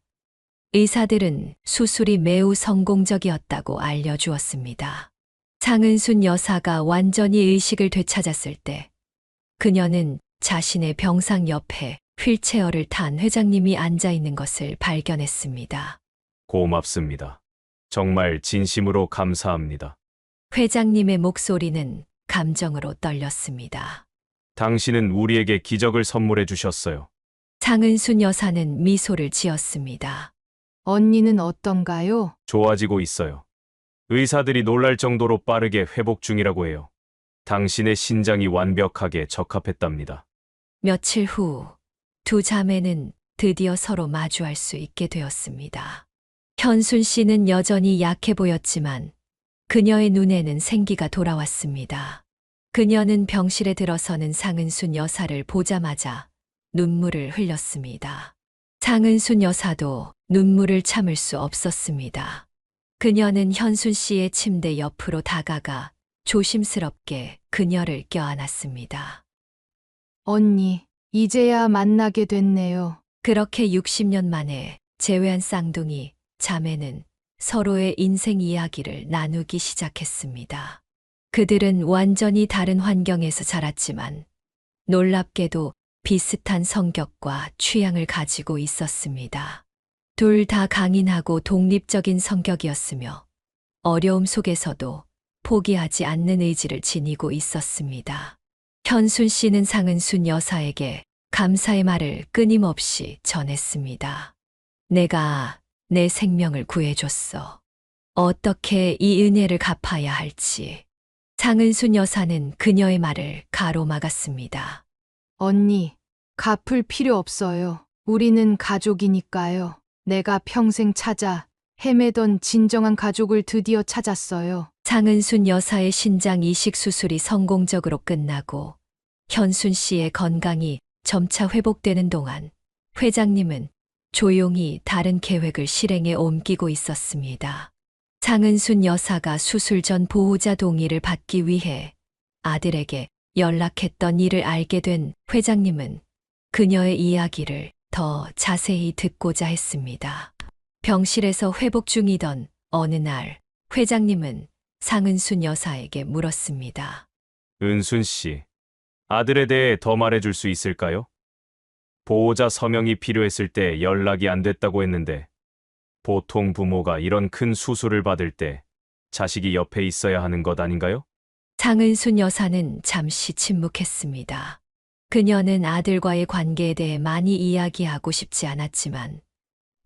S3: 의사들은 수술이 매우 성공적이었다고 알려주었습니다. 상은순 여사가 완전히 의식을 되찾았을 때 그녀는 자신의 병상 옆에 휠체어를 탄 회장님이 앉아 있는 것을 발견했습니다.
S2: 고맙습니다. 정말 진심으로 감사합니다.
S3: 회장님의 목소리는 감정으로 떨렸습니다.
S2: 당신은 우리에게 기적을 선물해 주셨어요.
S3: 상은순 여사는 미소를 지었습니다.
S1: 언니는 어떤가요?
S2: 좋아지고 있어요. 의사들이 놀랄 정도로 빠르게 회복 중이라고 해요. 당신의 신장이 완벽하게 적합했답니다.
S3: 며칠 후 두 자매는 드디어 서로 마주할 수 있게 되었습니다. 현순 씨는 여전히 약해 보였지만 그녀의 눈에는 생기가 돌아왔습니다. 그녀는 병실에 들어서는 상은순 여사를 보자마자 눈물을 흘렸습니다. 상은순 여사도 눈물을 참을 수 없었습니다. 그녀는 현순 씨의 침대 옆으로 다가가 조심스럽게 그녀를 껴안았습니다.
S1: 언니, 이제야 만나게 됐네요.
S3: 그렇게 60년 만에 재회한 쌍둥이 자매는 서로의 인생 이야기를 나누기 시작했습니다. 그들은 완전히 다른 환경에서 자랐지만 놀랍게도 비슷한 성격과 취향을 가지고 있었습니다. 둘 다 강인하고 독립적인 성격이었으며 어려움 속에서도 포기하지 않는 의지를 지니고 있었습니다. 현순 씨는 상은순 여사에게 감사의 말을 끊임없이 전했습니다. 내가 내 생명을 구해줬어. 어떻게 이 은혜를 갚아야 할지. 상은순 여사는 그녀의 말을 가로막았습니다.
S1: 언니, 갚을 필요 없어요. 우리는 가족이니까요. 내가 평생 찾아 헤매던 진정한 가족을 드디어 찾았어요.
S3: 상은순 여사의 신장 이식 수술이 성공적으로 끝나고 현순 씨의 건강이 점차 회복되는 동안 회장님은 조용히 다른 계획을 실행에 옮기고 있었습니다. 상은순 여사가 수술 전 보호자 동의를 받기 위해 아들에게 연락했던 일을 알게 된 회장님은 그녀의 이야기를 더 자세히 듣고자 했습니다. 병실에서 회복 중이던 어느 날 회장님은 상은순 여사에게 물었습니다.
S2: 은순 씨, 아들에 대해 더 말해줄 수 있을까요? 보호자 서명이 필요했을 때 연락이 안 됐다고 했는데 보통 부모가 이런 큰 수술을 받을 때 자식이 옆에 있어야 하는 것 아닌가요?
S3: 상은순 여사는 잠시 침묵했습니다. 그녀는 아들과의 관계에 대해 많이 이야기하고 싶지 않았지만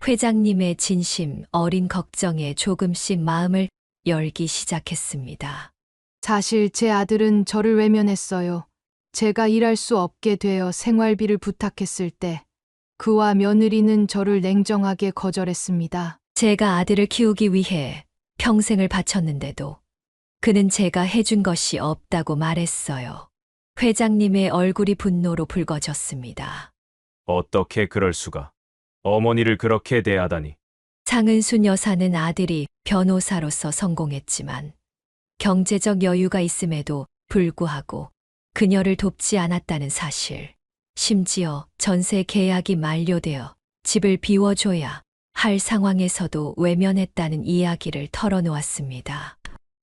S3: 회장님의 진심 어린 걱정에 조금씩 마음을 열기 시작했습니다.
S1: 사실 제 아들은 저를 외면했어요. 제가 일할 수 없게 되어 생활비를 부탁했을 때 그와 며느리는 저를 냉정하게 거절했습니다.
S3: 제가 아들을 키우기 위해 평생을 바쳤는데도 그는 제가 해준 것이 없다고 말했어요. 회장님의 얼굴이 분노로 붉어졌습니다.
S2: 어떻게 그럴 수가? 어머니를 그렇게 대하다니.
S3: 상은순 여사는 아들이 변호사로서 성공했지만 경제적 여유가 있음에도 불구하고 그녀를 돕지 않았다는 사실, 심지어 전세 계약이 만료되어 집을 비워줘야 할 상황에서도 외면했다는 이야기를 털어놓았습니다.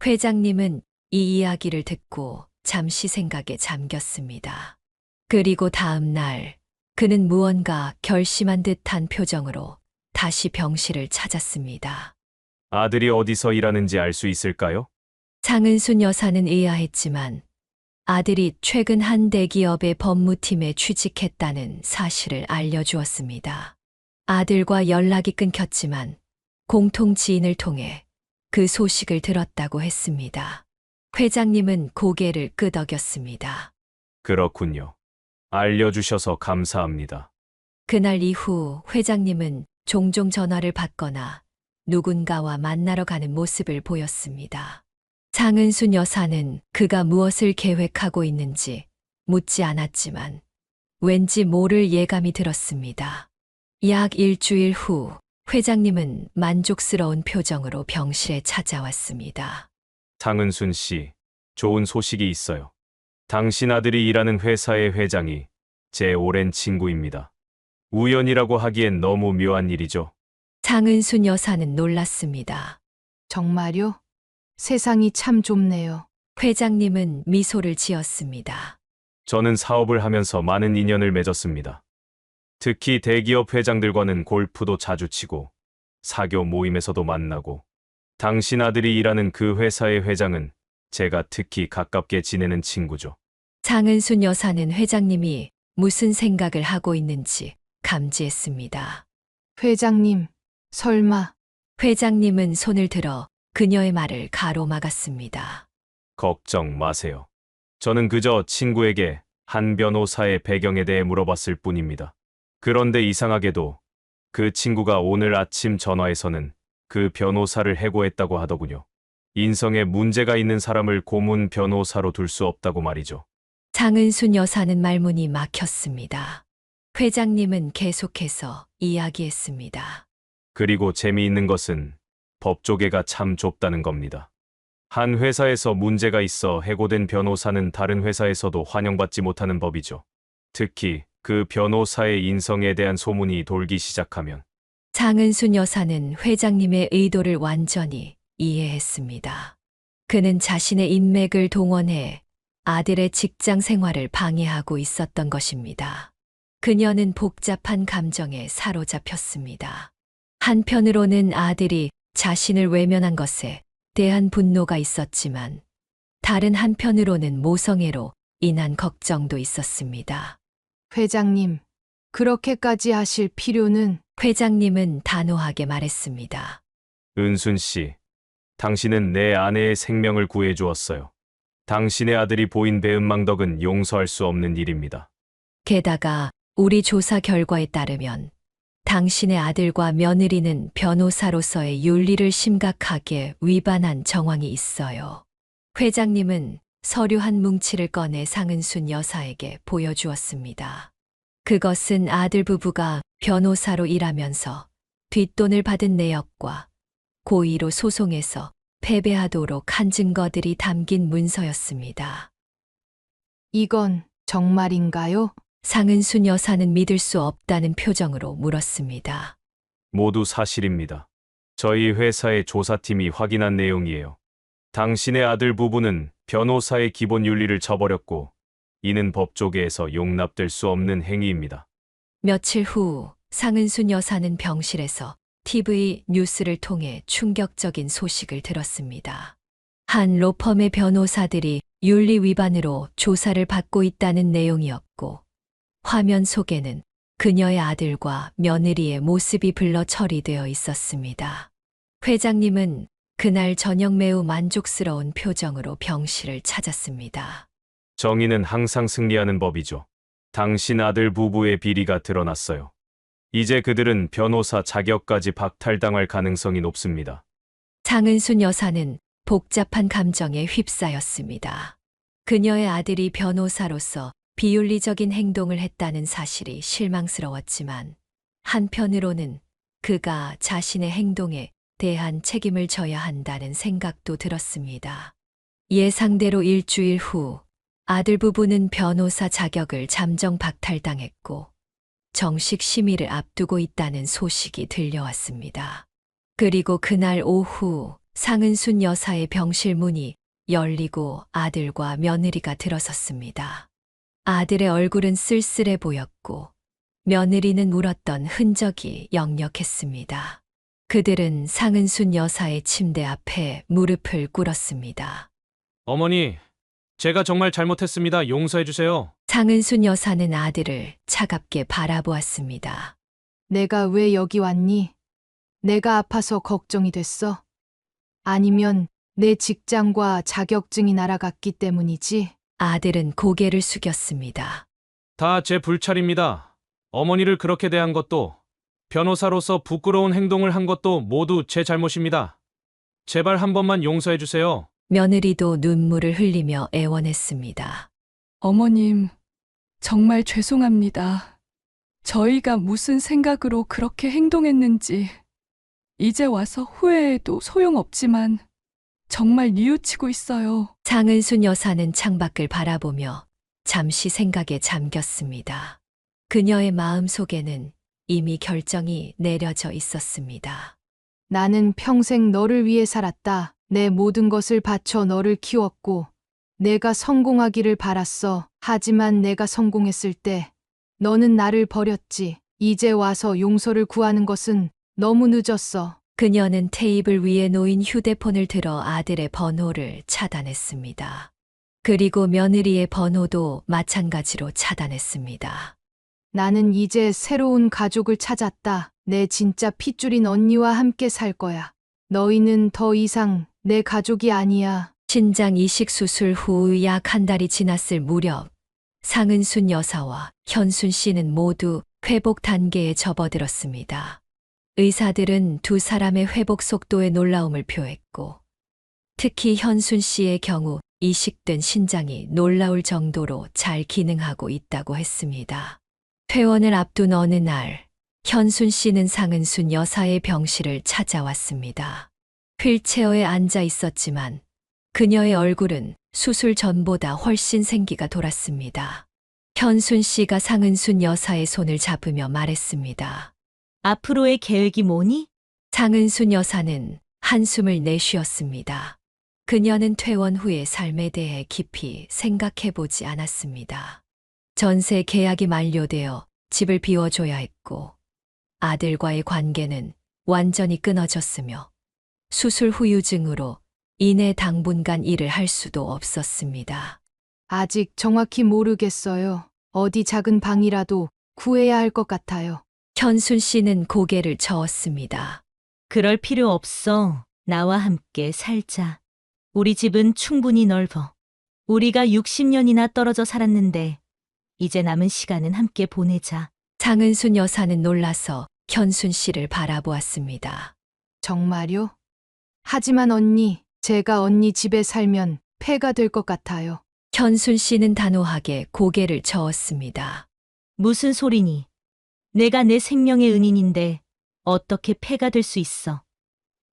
S3: 회장님은 이 이야기를 듣고 잠시 생각에 잠겼습니다. 그리고 다음 날 그는 무언가 결심한 듯한 표정으로 다시 병실을 찾았습니다.
S2: 아들이 어디서 일하는지 알 수 있을까요?
S3: 장은순 여사는 의아했지만 아들이 최근 한 대기업의 법무팀에 취직했다는 사실을 알려주었습니다. 아들과 연락이 끊겼지만 공통 지인을 통해 그 소식을 들었다고 했습니다. 회장님은 고개를 끄덕였습니다.
S2: 그렇군요. 알려주셔서 감사합니다.
S3: 그날 이후 회장님은 종종 전화를 받거나 누군가와 만나러 가는 모습을 보였습니다. 장은순 여사는 그가 무엇을 계획하고 있는지 묻지 않았지만 왠지 모를 예감이 들었습니다. 약 일주일 후 회장님은 만족스러운 표정으로 병실에 찾아왔습니다.
S2: 장은순 씨, 좋은 소식이 있어요. 당신 아들이 일하는 회사의 회장이 제 오랜 친구입니다. 우연이라고 하기엔 너무 묘한 일이죠.
S3: 장은순 여사는 놀랐습니다.
S1: 정말요? 세상이 참 좁네요.
S3: 회장님은 미소를 지었습니다.
S2: 저는 사업을 하면서 많은 인연을 맺었습니다. 특히 대기업 회장들과는 골프도 자주 치고 사교 모임에서도 만나고 당신 아들이 일하는 그 회사의 회장은 제가 특히 가깝게 지내는 친구죠.
S3: 장은순 여사는 회장님이 무슨 생각을 하고 있는지 감지했습니다.
S1: 회장님, 설마
S3: 회장님은 손을 들어 그녀의 말을 가로막았습니다.
S2: 걱정 마세요. 저는 그저 친구에게 한 변호사의 배경에 대해 물어봤을 뿐입니다. 그런데 이상하게도 그 친구가 오늘 아침 전화에서는 그 변호사를 해고했다고 하더군요. 인성에 문제가 있는 사람을 고문 변호사로 둘 수 없다고 말이죠.
S3: 장은순 여사는 말문이 막혔습니다. 회장님은 계속해서 이야기했습니다.
S2: 그리고 재미있는 것은 법조계가 참 좁다는 겁니다. 한 회사에서 문제가 있어 해고된 변호사는 다른 회사에서도 환영받지 못하는 법이죠. 특히 그 변호사의 인성에 대한 소문이 돌기 시작하면
S3: 장은순 여사는 회장님의 의도를 완전히 이해했습니다. 그는 자신의 인맥을 동원해 아들의 직장 생활을 방해하고 있었던 것입니다. 그녀는 복잡한 감정에 사로잡혔습니다. 한편으로는 아들이 자신을 외면한 것에 대한 분노가 있었지만 다른 한편으로는 모성애로 인한 걱정도 있었습니다.
S1: 회장님, 그렇게까지 하실 필요는
S3: 회장님은 단호하게 말했습니다.
S2: 은순 씨, 당신은 내 아내의 생명을 구해주었어요. 당신의 아들이 보인 배은망덕은 용서할 수 없는 일입니다.
S3: 게다가 우리 조사 결과에 따르면 당신의 아들과 며느리는 변호사로서의 윤리를 심각하게 위반한 정황이 있어요. 회장님은 서류 한 뭉치를 꺼내 상은순 여사에게 보여주었습니다. 그것은 아들 부부가 변호사로 일하면서 뒷돈을 받은 내역과 고의로 소송에서 패배하도록 한 증거들이 담긴 문서였습니다.
S1: 이건 정말인가요?
S3: 상은순 여사는 믿을 수 없다는 표정으로 물었습니다.
S2: 모두 사실입니다. 저희 회사의 조사팀이 확인한 내용이에요. 당신의 아들 부부는 변호사의 기본 윤리를 저버렸고 이는 법조계에서 용납될 수 없는 행위입니다.
S3: 며칠 후 상은순 여사는 병실에서 TV 뉴스를 통해 충격적인 소식을 들었습니다. 한 로펌의 변호사들이 윤리 위반으로 조사를 받고 있다는 내용이었고 화면 속에는 그녀의 아들과 며느리의 모습이 블러 처리되어 있었습니다. 회장님은 그날 저녁 매우 만족스러운 표정으로 병실을 찾았습니다.
S2: 정의는 항상 승리하는 법이죠. 당신 아들 부부의 비리가 드러났어요. 이제 그들은 변호사 자격까지 박탈당할 가능성이 높습니다.
S3: 장은순 여사는 복잡한 감정에 휩싸였습니다. 그녀의 아들이 변호사로서 비윤리적인 행동을 했다는 사실이 실망스러웠지만 한편으로는 그가 자신의 행동에 대한 책임을 져야 한다는 생각도 들었습니다. 예상대로 일주일 후 아들 부부는 변호사 자격을 잠정 박탈당했고 정식 심의를 앞두고 있다는 소식이 들려왔습니다. 그리고 그날 오후 상은순 여사의 병실 문이 열리고 아들과 며느리가 들어섰습니다. 아들의 얼굴은 쓸쓸해 보였고 며느리는 울었던 흔적이 역력했습니다. 그들은 상은순 여사의 침대 앞에 무릎을 꿇었습니다.
S2: 어머니, 제가 정말 잘못했습니다. 용서해 주세요.
S3: 상은순 여사는 아들을 차갑게 바라보았습니다.
S1: 내가 왜 여기 왔니? 내가 아파서 걱정이 됐어? 아니면 내 직장과 자격증이 날아갔기 때문이지?
S3: 아들은 고개를 숙였습니다.
S2: 다 제 불찰입니다. 어머니를 그렇게 대한 것도, 변호사로서 부끄러운 행동을 한 것도 모두 제 잘못입니다. 제발 한 번만 용서해 주세요.
S3: 며느리도 눈물을 흘리며 애원했습니다.
S10: 어머님, 정말 죄송합니다. 저희가 무슨 생각으로 그렇게 행동했는지 이제 와서 후회해도 소용없지만 정말 뉘우치고 있어요.
S3: 상은순 여사는 창밖을 바라보며 잠시 생각에 잠겼습니다. 그녀의 마음속에는 이미 결정이 내려져 있었습니다.
S1: 나는 평생 너를 위해 살았다. 내 모든 것을 바쳐 너를 키웠고, 내가 성공하기를 바랐어. 하지만 내가 성공했을 때, 너는 나를 버렸지. 이제 와서 용서를 구하는 것은 너무 늦었어.
S3: 그녀는 테이블 위에 놓인 휴대폰을 들어 아들의 번호를 차단했습니다. 그리고 며느리의 번호도 마찬가지로 차단했습니다.
S1: 나는 이제 새로운 가족을 찾았다. 내 진짜 핏줄인 언니와 함께 살 거야. 너희는 더 이상 내 가족이 아니야.
S3: 신장 이식 수술 후 약 한 달이 지났을 무렵 상은순 여사와 현순 씨는 모두 회복 단계에 접어들었습니다. 의사들은 두 사람의 회복 속도에 놀라움을 표했고, 특히 현순 씨의 경우 이식된 신장이 놀라울 정도로 잘 기능하고 있다고 했습니다. 퇴원을 앞둔 어느 날, 현순 씨는 상은순 여사의 병실을 찾아왔습니다. 휠체어에 앉아 있었지만 그녀의 얼굴은 수술 전보다 훨씬 생기가 돌았습니다. 현순 씨가 상은순 여사의 손을 잡으며 말했습니다.
S11: 앞으로의 계획이 뭐니?
S3: 상은순 여사는 한숨을 내쉬었습니다. 그녀는 퇴원 후의 삶에 대해 깊이 생각해보지 않았습니다. 전세 계약이 만료되어 집을 비워줘야 했고, 아들과의 관계는 완전히 끊어졌으며, 수술 후유증으로 이내 당분간 일을 할 수도 없었습니다.
S1: 아직 정확히 모르겠어요. 어디 작은 방이라도 구해야 할 것 같아요.
S3: 현순 씨는 고개를 저었습니다.
S11: 그럴 필요 없어. 나와 함께 살자. 우리 집은 충분히 넓어. 우리가 60년이나 떨어져 살았는데 이제 남은 시간은 함께 보내자.
S3: 상은순 여사는 놀라서 현순 씨를 바라보았습니다.
S1: 정말요? 하지만 언니, 제가 언니 집에 살면 폐가 될 것 같아요.
S3: 현순 씨는 단호하게 고개를 저었습니다.
S11: 무슨 소리니? 내가 내 생명의 은인인데 어떻게 폐가 될 수 있어?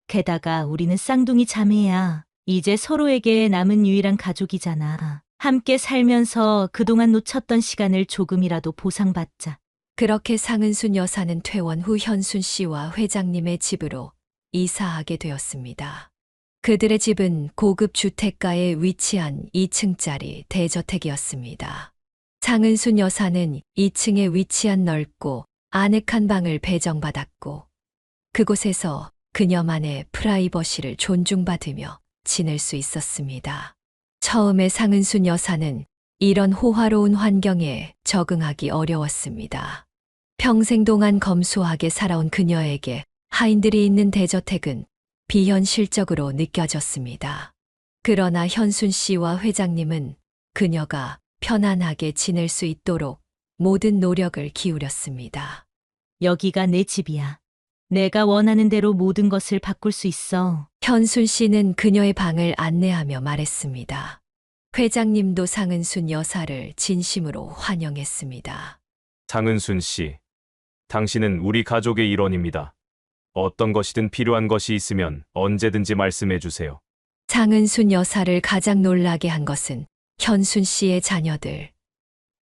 S11: 게다가 우리는 쌍둥이 자매야. 이제 서로에게 남은 유일한 가족이잖아. 함께 살면서 그동안 놓쳤던 시간을 조금이라도 보상받자.
S3: 그렇게 상은순 여사는 퇴원 후 현순 씨와 회장님의 집으로 이사하게 되었습니다. 그들의 집은 고급 주택가에 위치한 2층짜리 대저택이었습니다. 상은순 여사는 2층에 위치한 넓고 아늑한 방을 배정받았고, 그곳에서 그녀만의 프라이버시를 존중받으며 지낼 수 있었습니다. 처음에 상은순 여사는 이런 호화로운 환경에 적응하기 어려웠습니다. 평생 동안 검소하게 살아온 그녀에게 하인들이 있는 대저택은 비현실적으로 느껴졌습니다. 그러나 현순 씨와 회장님은 그녀가 편안하게 지낼 수 있도록 모든 노력을 기울였습니다.
S11: 여기가 내 집이야. 내가 원하는 대로 모든 것을 바꿀 수 있어.
S3: 현순 씨는 그녀의 방을 안내하며 말했습니다. 회장님도 상은순 여사를 진심으로 환영했습니다.
S2: 상은순 씨, 당신은 우리 가족의 일원입니다. 어떤 것이든 필요한 것이 있으면 언제든지 말씀해 주세요.
S3: 상은순 여사를 가장 놀라게 한 것은 현순 씨의 자녀들,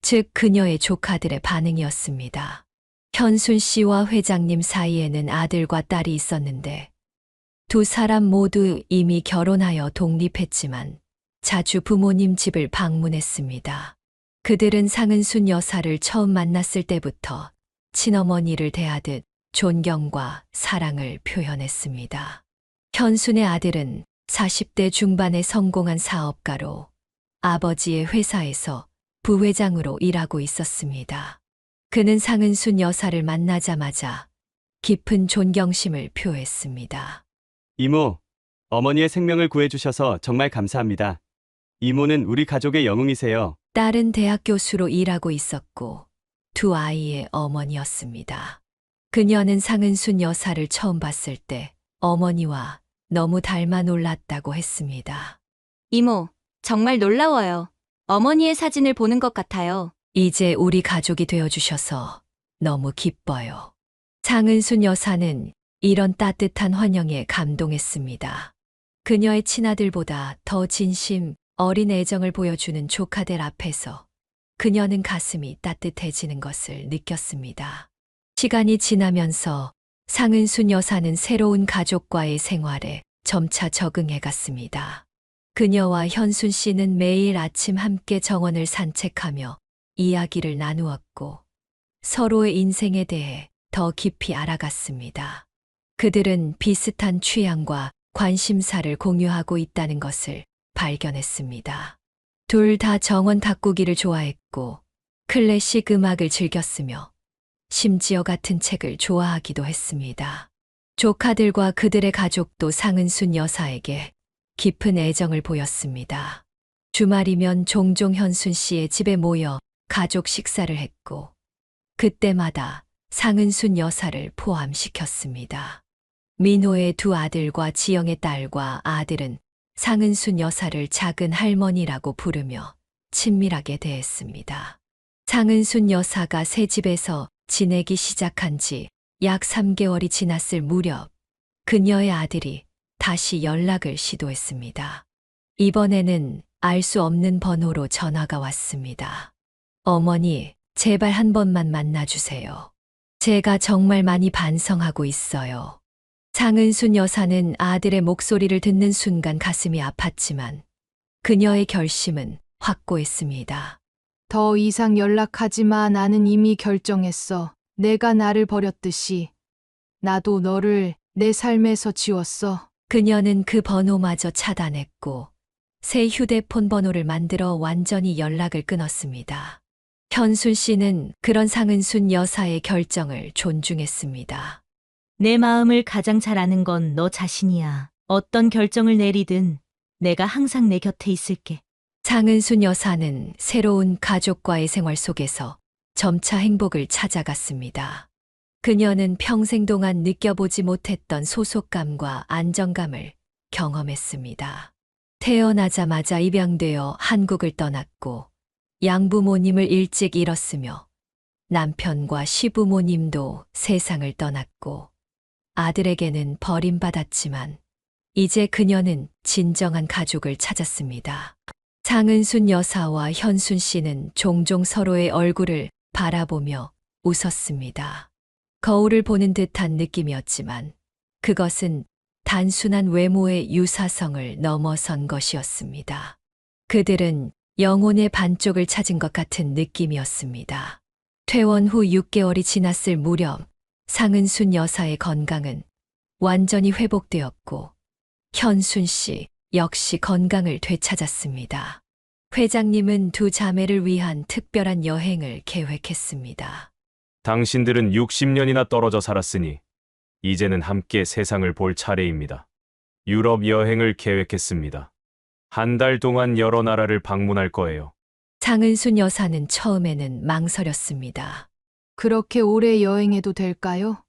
S3: 즉 그녀의 조카들의 반응이었습니다. 현순 씨와 회장님 사이에는 아들과 딸이 있었는데 두 사람 모두 이미 결혼하여 독립했지만 자주 부모님 집을 방문했습니다. 그들은 상은순 여사를 처음 만났을 때부터 친어머니를 대하듯 존경과 사랑을 표현했습니다. 현순의 아들은 40대 중반에 성공한 사업가로 아버지의 회사에서 부회장으로 일하고 있었습니다. 그는 상은순 여사를 만나자마자 깊은 존경심을 표했습니다.
S12: 이모, 어머니의 생명을 구해주셔서 정말 감사합니다. 이모는 우리 가족의 영웅이세요.
S3: 딸은 대학 교수로 일하고 있었고 두 아이의 어머니였습니다. 그녀는 상은순 여사를 처음 봤을 때 어머니와 너무 닮아 놀랐다고 했습니다.
S13: 이모, 정말 놀라워요. 어머니의 사진을 보는 것 같아요.
S3: 이제 우리 가족이 되어주셔서 너무 기뻐요. 상은순 여사는 이런 따뜻한 환영에 감동했습니다. 그녀의 친아들보다 더 진심 어린 애정을 보여주는 조카들 앞에서 그녀는 가슴이 따뜻해지는 것을 느꼈습니다. 시간이 지나면서 상은순 여사는 새로운 가족과의 생활에 점차 적응해 갔습니다. 그녀와 현순 씨는 매일 아침 함께 정원을 산책하며 이야기를 나누었고 서로의 인생에 대해 더 깊이 알아갔습니다. 그들은 비슷한 취향과 관심사를 공유하고 있다는 것을 발견했습니다. 둘 다 정원 가꾸기를 좋아했고 클래식 음악을 즐겼으며 심지어 같은 책을 좋아하기도 했습니다. 조카들과 그들의 가족도 상은순 여사에게 깊은 애정을 보였습니다. 주말이면 종종 현순 씨의 집에 모여 가족 식사를 했고 그때마다 상은순 여사를 포함시켰습니다. 민호의 두 아들과 지영의 딸과 아들은 상은순 여사를 작은 할머니라고 부르며 친밀하게 대했습니다. 상은순 여사가 새 집에서 지내기 시작한 지 약 3개월이 지났을 무렵 그녀의 아들이 다시 연락을 시도했습니다. 이번에는 알 수 없는 번호로 전화가 왔습니다. 어머니, 제발 한 번만 만나주세요. 제가 정말 많이 반성하고 있어요. 상은순 여사는 아들의 목소리를 듣는 순간 가슴이 아팠지만 그녀의 결심은 확고했습니다.
S1: 더 이상 연락하지 마. 나는 이미 결정했어. 내가 나를 버렸듯이 나도 너를 내 삶에서 지웠어.
S3: 그녀는 그 번호마저 차단했고 새 휴대폰 번호를 만들어 완전히 연락을 끊었습니다. 현순 씨는 그런 상은순 여사의 결정을 존중했습니다.
S11: 내 마음을 가장 잘 아는 건 너 자신이야. 어떤 결정을 내리든 내가 항상 내 곁에 있을게.
S3: 상은순 여사는 새로운 가족과의 생활 속에서 점차 행복을 찾아갔습니다. 그녀는 평생 동안 느껴보지 못했던 소속감과 안정감을 경험했습니다. 태어나자마자 입양되어 한국을 떠났고 양부모님을 일찍 잃었으며 남편과 시부모님도 세상을 떠났고 아들에게는 버림받았지만 이제 그녀는 진정한 가족을 찾았습니다. 상은순 여사와 현순 씨는 종종 서로의 얼굴을 바라보며 웃었습니다. 거울을 보는 듯한 느낌이었지만 그것은 단순한 외모의 유사성을 넘어선 것이었습니다. 그들은 영혼의 반쪽을 찾은 것 같은 느낌이었습니다. 퇴원 후 6개월이 지났을 무렵 상은순 여사의 건강은 완전히 회복되었고 현순 씨 역시 건강을 되찾았습니다. 회장님은 두 자매를 위한 특별한 여행을 계획했습니다.
S2: 당신들은 60년이나 떨어져 살았으니 이제는 함께 세상을 볼 차례입니다. 유럽 여행을 계획했습니다. 한 달 동안 여러 나라를 방문할 거예요.
S3: 상은순 여사는 처음에는 망설였습니다.
S1: 그렇게 오래 여행해도 될까요?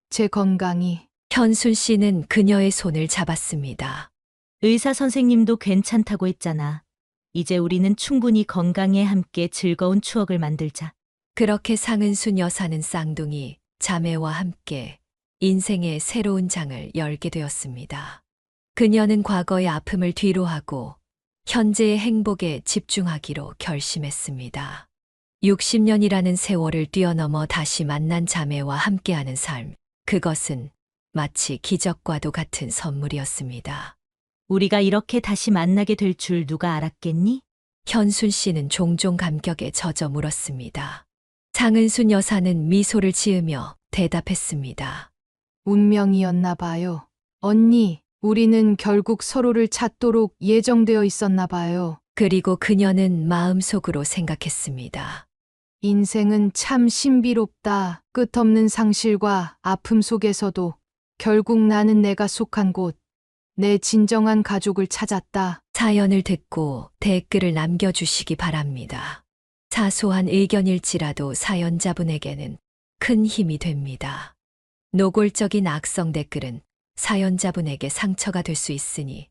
S1: 제 건강이.
S3: 현순 씨는 그녀의 손을 잡았습니다.
S11: 의사 선생님도 괜찮다고 했잖아. 이제 우리는 충분히 건강에 함께 즐거운 추억을 만들자.
S3: 그렇게 상은순 여사는 쌍둥이 자매와 함께 인생의 새로운 장을 열게 되었습니다. 그녀는 과거의 아픔을 뒤로하고 현재의 행복에 집중하기로 결심했습니다. 60년이라는 세월을 뛰어넘어 다시 만난 자매와 함께하는 삶, 그것은 마치 기적과도 같은 선물이었습니다.
S11: 우리가 이렇게 다시 만나게 될 줄 누가 알았겠니?
S3: 현순 씨는 종종 감격에 젖어 물었습니다. 장은순 여사는 미소를 지으며 대답했습니다.
S1: 운명이었나 봐요. 언니, 우리는 결국 서로를 찾도록 예정되어 있었나 봐요.
S3: 그리고 그녀는 마음속으로 생각했습니다.
S1: 인생은 참 신비롭다. 끝없는 상실과 아픔 속에서도 결국 나는 내가 속한 곳, 내 진정한 가족을 찾았다.
S3: 사연을 듣고 댓글을 남겨주시기 바랍니다. 사소한 의견일지라도 사연자분에게는 큰 힘이 됩니다. 노골적인 악성 댓글은 사연자분에게 상처가 될 수 있으니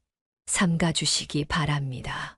S3: 삼가주시기 바랍니다.